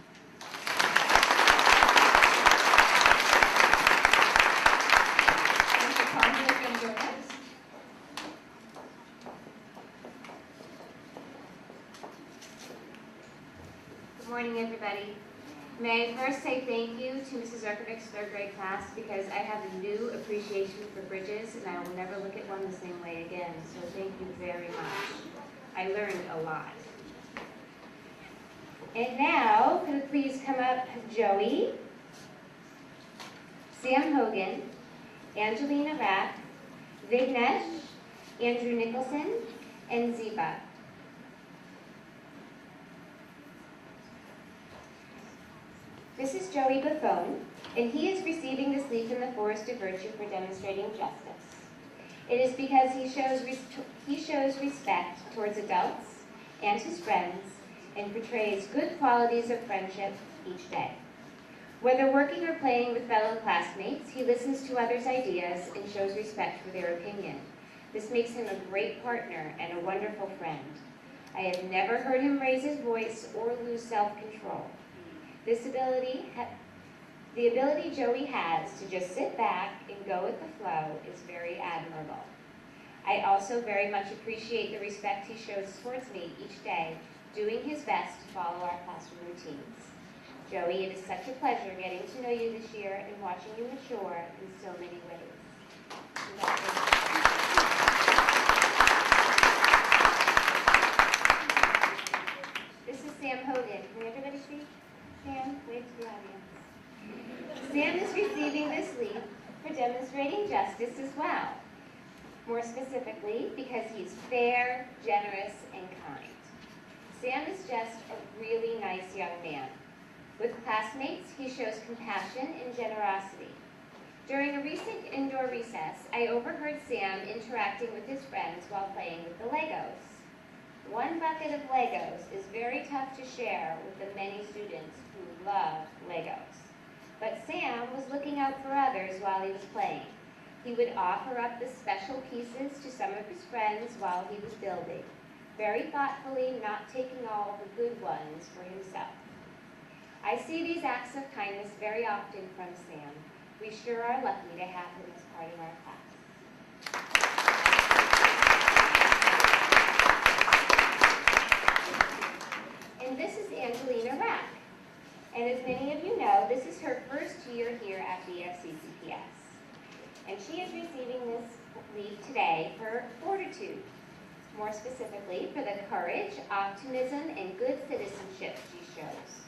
morning, everybody. May I first say thank you to Mrs. Zerkovic's third grade class because I have a new appreciation for bridges and I will never look at one the same way again. So thank you very much. I learned a lot. And now, could it please come up Joey, Sam Hogan, Angelina Rapp, Vignesh, Andrew Nicholson, and Ziba. This is Joey Buffone, and he is receiving this leaf in the Forest of Virtue for demonstrating justice. It is because he shows respect towards adults and his friends and portrays good qualities of friendship each day. Whether working or playing with fellow classmates, he listens to others' ideas and shows respect for their opinion. This makes him a great partner and a wonderful friend. I have never heard him raise his voice or lose self-control. The ability Joey has to just sit back and go with the flow is very admirable. I also very much appreciate the respect he shows towards me each day, doing his best to follow our classroom routines. Joey, it is such a pleasure getting to know you this year and watching you mature in so many ways. This is Sam Hogan. Can everybody see? Sam, wave to the audience. Sam is receiving this leaf for demonstrating justice as well. More specifically, because he's fair, generous, and kind. Sam is just a really nice young man. With classmates, he shows compassion and generosity. During a recent indoor recess, I overheard Sam interacting with his friends while playing with the Legos. One bucket of Legos is very tough to share with the many students who love Legos. But Sam was looking out for others while he was playing. He would offer up the special pieces to some of his friends while he was building, very thoughtfully not taking all the good ones for himself. I see these acts of kindness very often from Sam. We sure are lucky to have him as part of our class. And this is Angelina Rack. And as many of you know, this is her first year here at BFCCPS. And she is receiving this leaf today for fortitude, more specifically for the courage, optimism, and good citizenship she shows.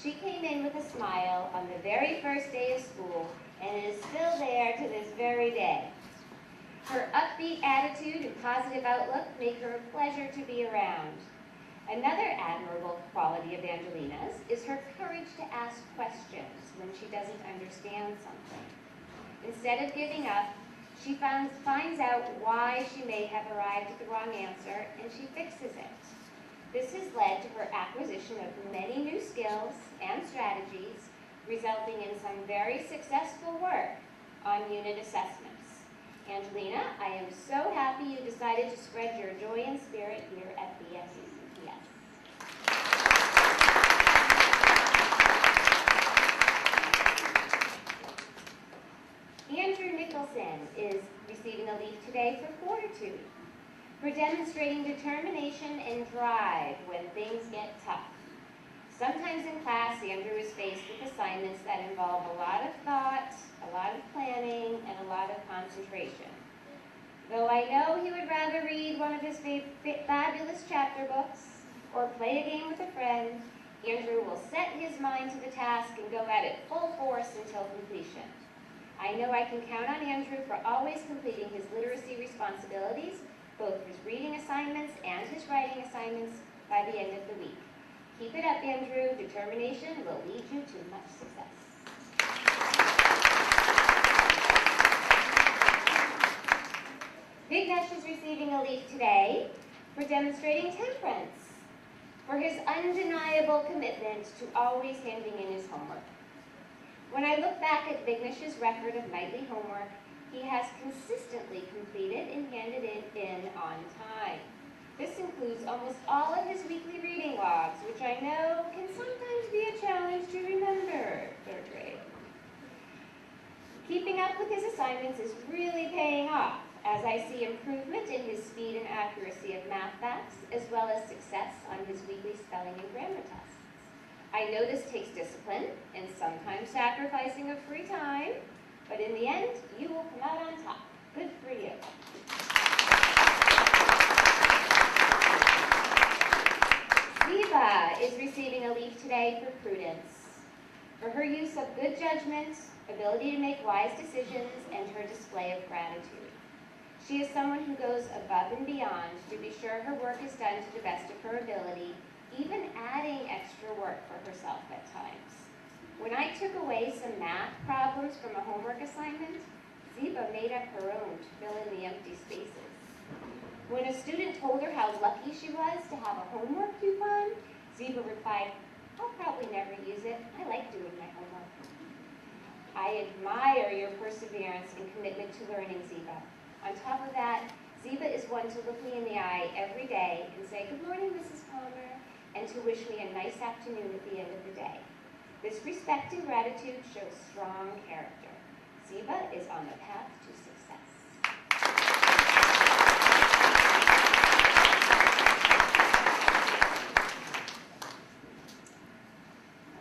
She came in with a smile on the very first day of school and is still there to this very day. Her upbeat attitude and positive outlook make her a pleasure to be around. Another admirable quality of Angelina's is her courage to ask questions when she doesn't understand something. Instead of giving up, she finds out why she may have arrived at the wrong answer and she fixes it. This has led to her acquisition of many new skills and strategies, resulting in some very successful work on unit assessments. Angelina, I am so happy you decided to spread your joy and spirit here at BFCCPS. Andrew Nicholson is receiving a leaf today for fortitude, for demonstrating determination and drive when things get tough. Sometimes in class, Andrew is faced with assignments that involve a lot of thought, a lot of planning, and a lot of concentration. Though I know he would rather read one of his fabulous chapter books or play a game with a friend, Andrew will set his mind to the task and go at it full force until completion. I know I can count on Andrew for always completing his literacy responsibilities, both his reading assignments and his writing assignments, by the end of the week. Keep it up, Andrew. Determination will lead you to much success. Vignesh is receiving a leaf today for demonstrating temperance, for his undeniable commitment to always handing in his homework. When I look back at Vignesh's record of nightly homework, he has consistently completed and handed it in on time. This includes almost all of his weekly reading logs, which I know can sometimes be a challenge to remember, third grade. Keeping up with his assignments is really paying off, as I see improvement in his speed and accuracy of math facts, as well as success on his weekly spelling and grammar tests. I know this takes discipline and sometimes sacrificing of free time, but in the end, you will come out on top. Good for you. Ziva is receiving a leaf today for prudence, for her use of good judgment, ability to make wise decisions, and her display of gratitude. She is someone who goes above and beyond to be sure her work is done to the best of her ability, even adding extra work for herself at times. When I took away some math problems from a homework assignment, Ziva made up her own to fill in the empty spaces. When a student told her how lucky she was to have a homework coupon, Ziva replied, "I'll probably never use it. I like doing my homework." I admire your perseverance and commitment to learning, Ziva. On top of that, Ziva is one to look me in the eye every day and say, "Good morning, Mrs. Palmer," and to wish me a nice afternoon at the end of the day. This respect and gratitude shows strong character. Ziva is on the path to success.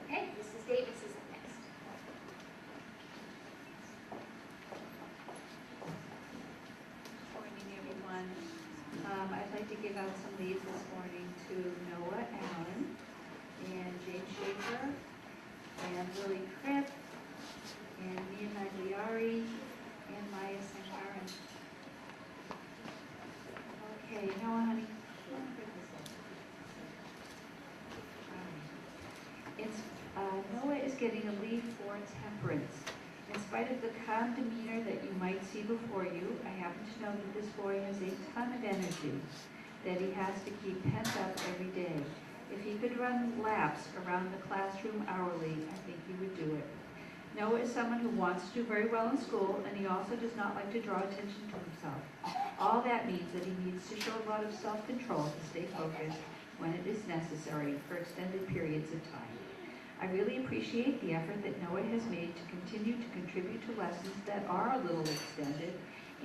Okay, Mrs. Davis is up next. Good morning, everyone. I'd like to give out some leaves this morning to Noah Allen and Jane Schaefer and Lily Kripp and Mia Nagliari and Maya Sankaran. Okay, Noah, honey. Noah is getting a leaf for temperance. In spite of the calm demeanor that you might see before you, I happen to know that this boy has a ton of energy that he has to keep pent up every day. If he could run laps around the classroom hourly, I think he would do it. Noah is someone who wants to do very well in school, and he also does not like to draw attention to himself. All that means that he needs to show a lot of self-control to stay focused when it is necessary for extended periods of time. I really appreciate the effort that Noah has made to continue to contribute to lessons that are a little extended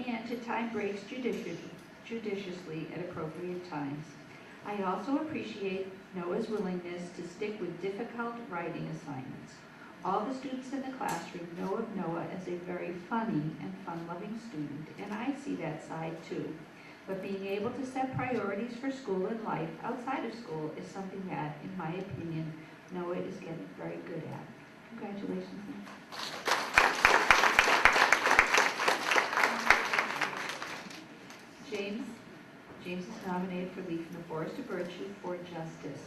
and to time breaks judiciously at appropriate times. I also appreciate Noah's willingness to stick with difficult writing assignments. All the students in the classroom know of Noah as a very funny and fun-loving student, and I see that side too. But being able to set priorities for school and life outside of school is something that, in my opinion, Noah is getting very good at. Congratulations, Noah. James is nominated for Leaf in the Forest of Virtue for Justice.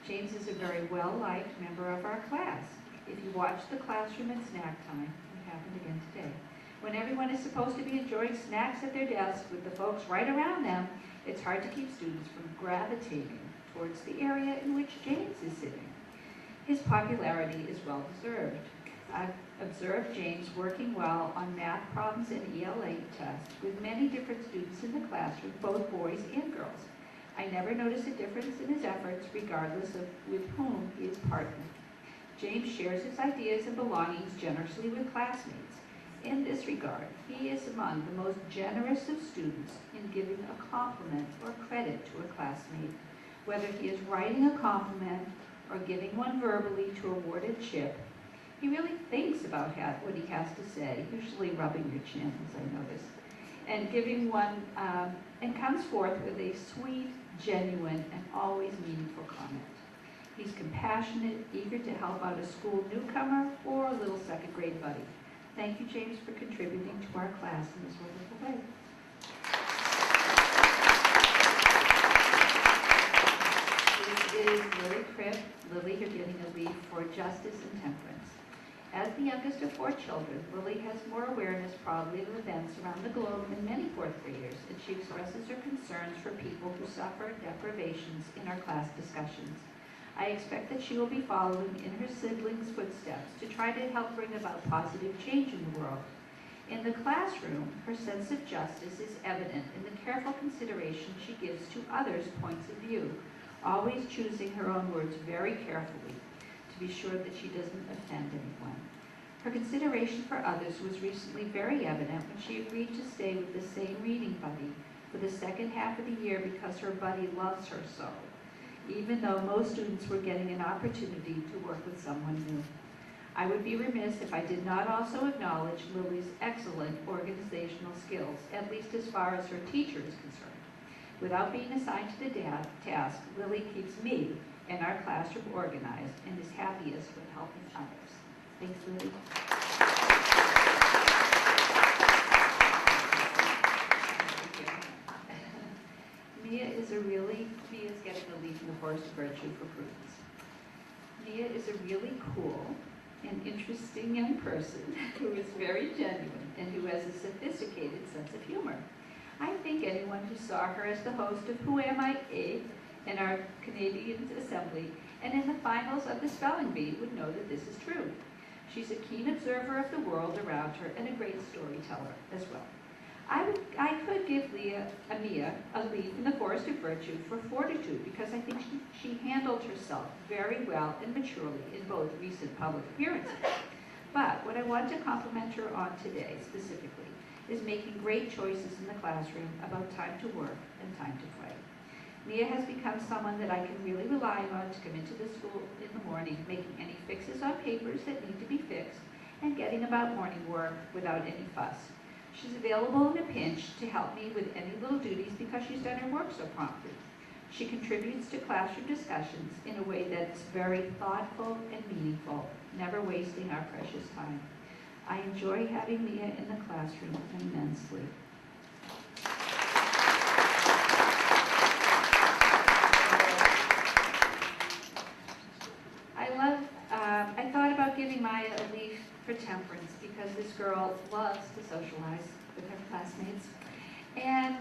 James is a very well-liked member of our class. If you watch the classroom at snack time, it happened again today, when everyone is supposed to be enjoying snacks at their desks with the folks right around them, it's hard to keep students from gravitating towards the area in which James is sitting. His popularity is well-deserved. I've observed James working well on math problems and ELA tests with many different students in the classroom, both boys and girls. I never notice a difference in his efforts regardless of with whom he is partnered. James shares his ideas and belongings generously with classmates. In this regard, he is among the most generous of students in giving a compliment or credit to a classmate. Whether he is writing a compliment or giving one verbally to award a chip, he really thinks about what he has to say, usually rubbing your chin, as I noticed, and giving one, and comes forth with a sweet, genuine, and always meaningful comment. He's compassionate, eager to help out a school newcomer or a little second grade buddy. Thank you, James, for contributing to our class in this wonderful way. This is Lily Kripp. Lily, you're getting a leaf for Justice and Temperance. As the youngest of 4 children, Lily has more awareness probably of events around the globe than many 4th graders, and she expresses her concerns for people who suffer deprivations in our class discussions. I expect that she will be following in her siblings' footsteps to try to help bring about positive change in the world. In the classroom, her sense of justice is evident in the careful consideration she gives to others' points of view, always choosing her own words very carefully to be sure that she doesn't offend anyone. Her consideration for others was recently very evident when she agreed to stay with the same reading buddy for the second half of the year because her buddy loves her so. even though most students were getting an opportunity to work with someone new. I would be remiss if I did not also acknowledge Lily's excellent organizational skills, at least as far as her teacher is concerned. Without being assigned to the task, Lily keeps me and our classroom organized and is happiest when helping others. Thanks, Lily. Mia's getting a leaf in the Forest of Virtue for prudence. Mia is a really cool and interesting young person who is very genuine and who has a sophisticated sense of humor. I think anyone who saw her as the host of Who Am I 8 in our Canadian Assembly and in the finals of the Spelling Bee would know that this is true. She's a keen observer of the world around her and a great storyteller as well. I could give Mia a leaf in the Forest of Virtue for fortitude because I think she handled herself very well and maturely in both recent public appearances. But what I want to compliment her on today specifically is making great choices in the classroom about time to work and time to play. Mia has become someone that I can really rely on to come into the school in the morning, making any fixes on papers that need to be fixed, and getting about morning work without any fuss. She's available in a pinch to help me with any little duties because she's done her work so promptly. She contributes to classroom discussions in a way that's very thoughtful and meaningful, never wasting our precious time. I enjoy having Mia in the classroom immensely. I thought about giving Maya a leaf for temperance because this girl loves to socialize with her classmates and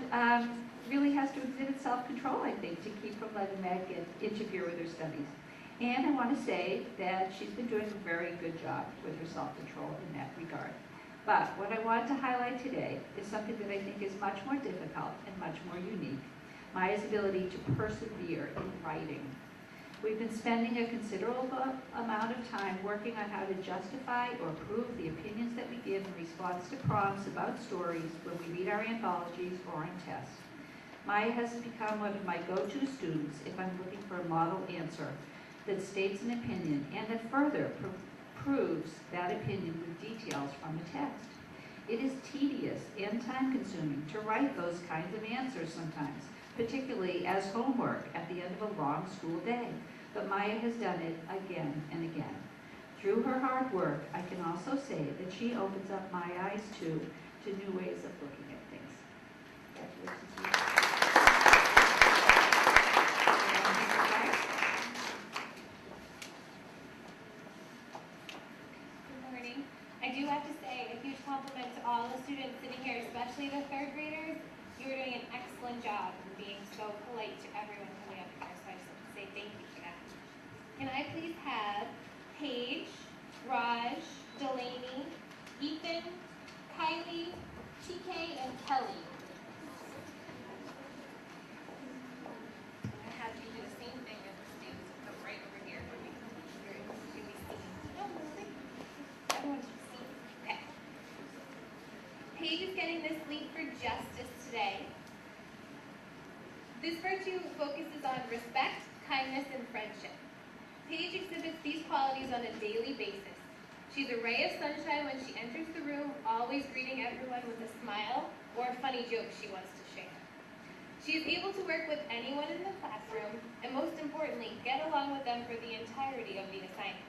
really has to exhibit self-control, I think, to keep from letting that interfere with her studies. And I want to say that she's been doing a very good job with her self-control in that regard. But what I want to highlight today is something that I think is much more difficult and much more unique, Maya's ability to persevere in writing. We've been spending a considerable amount of time working on how to justify or prove the opinions that we give in response to prompts about stories when we read our anthologies or on tests. Maya has become one of my go-to students if I'm looking for a model answer that states an opinion and that further proves that opinion with details from a text. It is tedious and time-consuming to write those kinds of answers sometimes, particularly as homework at the end of a long school day. But Maya has done it again and again. Through her hard work, I can also say that she opens up my eyes too to new ways of looking at things. Good morning. I do have to say a huge compliment to all the students sitting here, especially the third graders. You are doing an excellent job in being so polite to everyone coming up here, so I just have to say thank you for that. Can I please have Paige, Raj, Delaney, Ethan, Kylie, TK, and Kelly? I have you do the same thing as the students. Come right over here. Can we see? No, everyone should see. Okay. Paige is getting this leaf for justice today. This virtue focuses on respect, kindness, and friendship. Paige exhibits these qualities on a daily basis. She's a ray of sunshine when she enters the room, always greeting everyone with a smile or a funny joke she wants to share. She is able to work with anyone in the classroom, and most importantly, get along with them for the entirety of the assignment.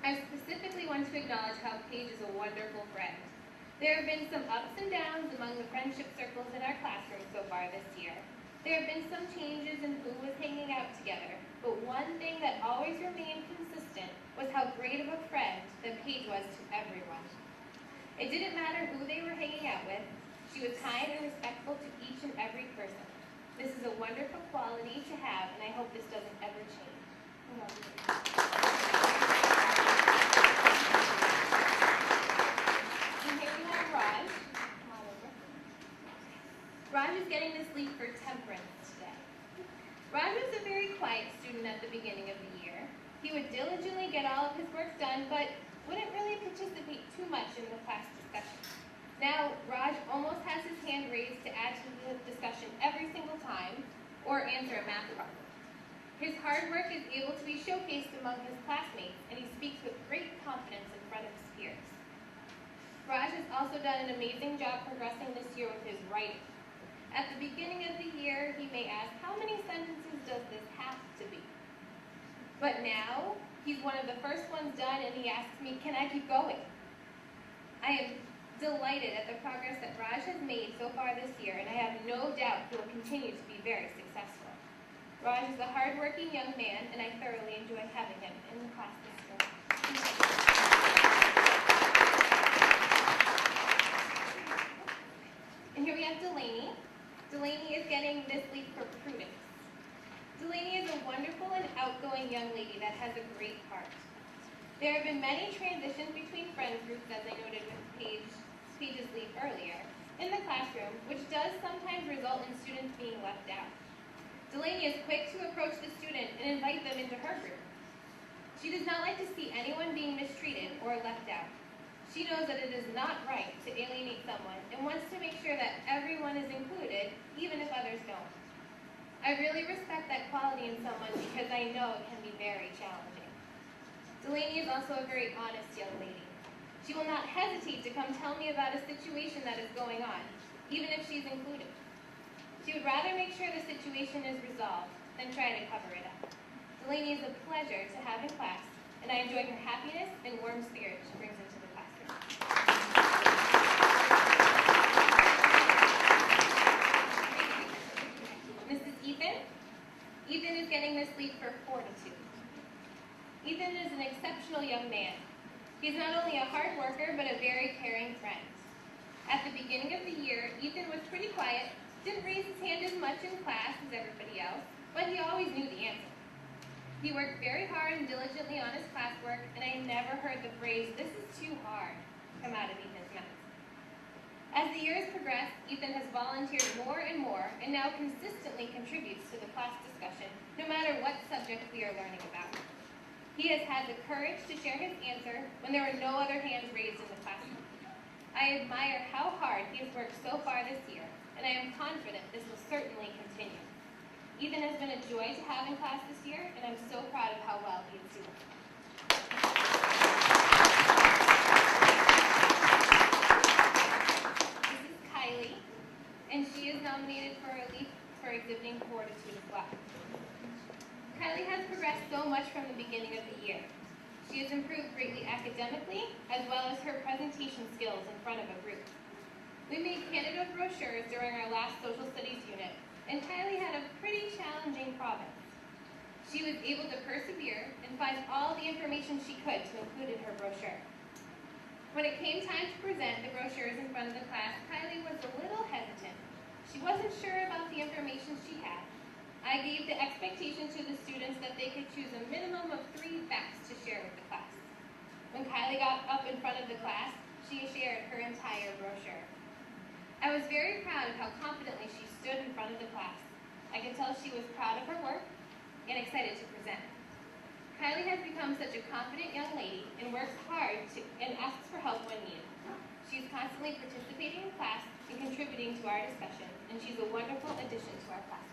I specifically want to acknowledge how Paige is a wonderful friend. There have been some ups and downs among the friendship circles in our classroom so far this year. There have been some changes in who was hanging out together, but one thing that always remained consistent was how great of a friend that Paige was to everyone. It didn't matter who they were hanging out with. She was kind and respectful to each and every person. This is a wonderful quality to have, and I hope this doesn't ever change. I love you. And here we have Raj. Come on over. Raj is getting this leaf for temperance today. Raj was a very quiet student at the beginning of the year. He would diligently get all of his work done, but wouldn't really participate too much in the class discussion. Now, Raj almost has his hand raised to add to the discussion every single time, or answer a math problem. His hard work is able to be showcased among his classmates, and he speaks with great confidence in front of his peers. Raj has also done an amazing job progressing this year with his writing. At the beginning of the year, he may ask, how many sentences does this have to be? But now, he's one of the first ones done, and he asks me, can I keep going? I am delighted at the progress that Raj has made so far this year, and I have no doubt he will continue to be very successful. Raj is a hardworking young man, and I thoroughly enjoy having him in the class this year. And here we have Delaney. Delaney is getting this leaf for prudence. Delaney is a wonderful and outgoing young lady that has a great heart. There have been many transitions between friends groups, as I noted with Paige's leaf earlier, in the classroom, which does sometimes result in students being left out. Delaney is quick to approach the student and invite them into her group. She does not like to see anyone being mistreated or left out. She knows that it is not right to alienate someone and wants to make sure that everyone is included, even if others don't. I really respect that quality in someone because I know it can be very challenging. Delaney is also a very honest young lady. She will not hesitate to come tell me about a situation that is going on, even if she's included. She would rather make sure the situation is resolved than try to cover it up. Delaney is a pleasure to have in class, and I enjoy her happiness and warm spirit she brings into the classroom. Mrs. Ethan? Ethan is getting this leaf for fortitude. Ethan is an exceptional young man. He's not only a hard worker, but a very caring friend. At the beginning of the year, Ethan was pretty quiet, didn't raise his hand as much in class as everybody else, but he always knew the answer. He worked very hard and diligently on his classwork, and I never heard the phrase, "this is too hard," come out of Ethan's mouth. As the years progressed, Ethan has volunteered more and more, and now consistently contributes to the class discussion, no matter what subject we are learning about. He has had the courage to share his answer when there were no other hands raised in the classroom. I admire how hard he has worked so far this year, and I am confident this will certainly continue. Ethan has been a joy to have in class this year, and I'm so proud of how well he is doing. This is Kylie, and she is nominated for a leaf for exhibiting fortitude as well. Kylie has progressed so much from the beginning of the year. She has improved greatly academically, as well as her presentation skills in front of a group. We made candidate brochures during our last social studies unit, and Kylie had a pretty challenging province. She was able to persevere and find all the information she could to include in her brochure. When it came time to present the brochures in front of the class, Kylie was a little hesitant. She wasn't sure about the information she had. I gave the expectation to the students that they could choose a minimum of 3 facts to share with the class. When Kylie got up in front of the class, she shared her entire brochure. I was very proud of how confidently she stood in front of the class. I could tell she was proud of her work and excited to present. Kylie has become such a confident young lady and works hard and asks for help when needed. She's constantly participating in class and contributing to our discussion, and she's a wonderful addition to our classroom.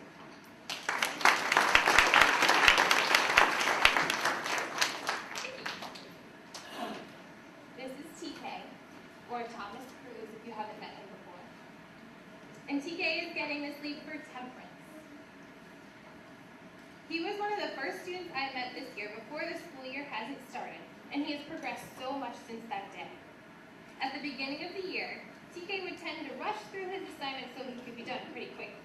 This is TK, or Thomas Cruz if you haven't met him before. And TK is getting this leaf for temperance. He was one of the first students I met this year before the school year hasn't started, and he has progressed so much since that day. At the beginning of the year, TK would tend to rush through his assignments so he could be done pretty quickly.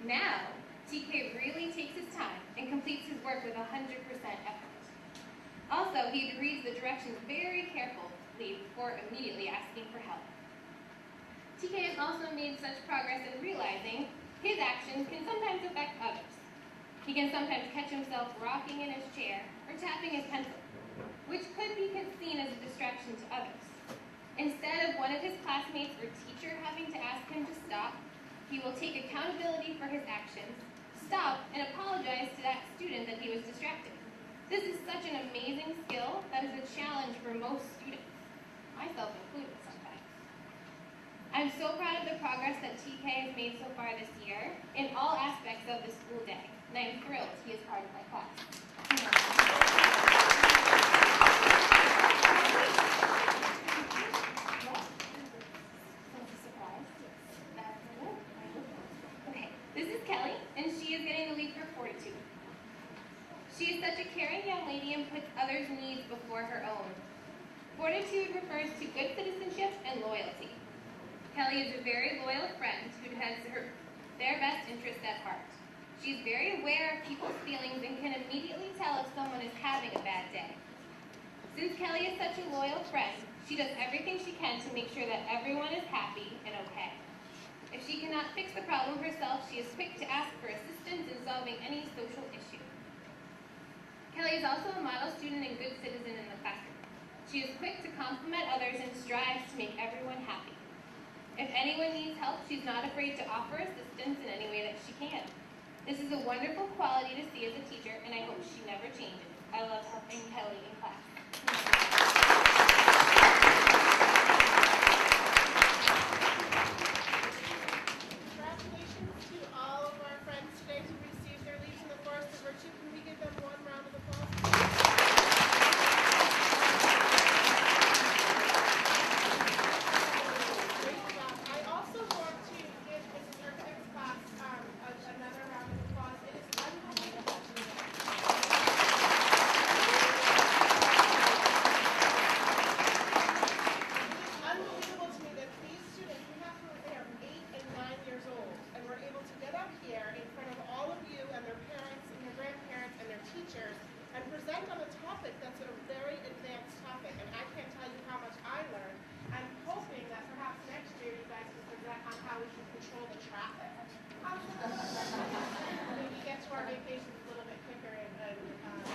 Now, TK really takes his time and completes his work with 100% effort. Also, he reads the directions very carefully before immediately asking for help. TK has also made such progress in realizing his actions can sometimes affect others. He can sometimes catch himself rocking in his chair or tapping his pencil, which could be seen as a distraction to others. Instead of one of his classmates or teacher having to ask him to stop, he will take accountability for his actions, stop, and apologize to that student that he was distracted. This is such an amazing skill that is a challenge for most students, myself included sometimes. I'm so proud of the progress that TK has made so far this year in all aspects of the school day, and I am thrilled he is part of my class. Okay, this is Kelly, and she is getting the lead for 42. She is such a caring young lady and puts others' needs before her own. Fortitude refers to good citizenship and loyalty. Kelly is a very loyal friend who has their best interests at heart. She's very aware of people's feelings and can immediately tell if someone is having a bad day. Since Kelly is such a loyal friend, she does everything she can to make sure that everyone is happy and okay. If she cannot fix the problem herself, she is quick to ask for assistance in solving any social issue. Kelly is also a model student and good citizen in the classroom. She is quick to compliment others and strives to make everyone happy. If anyone needs help, she's not afraid to offer assistance in any way that she can. This is a wonderful quality to see as a teacher, and I hope she never changes. I love helping Kelly in class. Congratulations to all of our friends today who received their leaves in the Forest of Virtue. Can we give them one round of applause? Great job. I also want to give Mrs. Erknick's class another round of applause. It is unbelievable to me. Unbelievable to me that these students, we have to, they are 8 and 9 years old, and we're able to get up here in front of all of you and their parents and their grandparents and their teachers and present on a topic that's a very advanced topic, and I can't tell you how much I learned. I'm hoping that perhaps next year you guys can present on how we can control the traffic. Maybe get to our vacations a little bit quicker in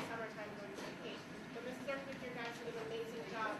summertime going to vacation. But Mrs. Erknick, you guys did an amazing job.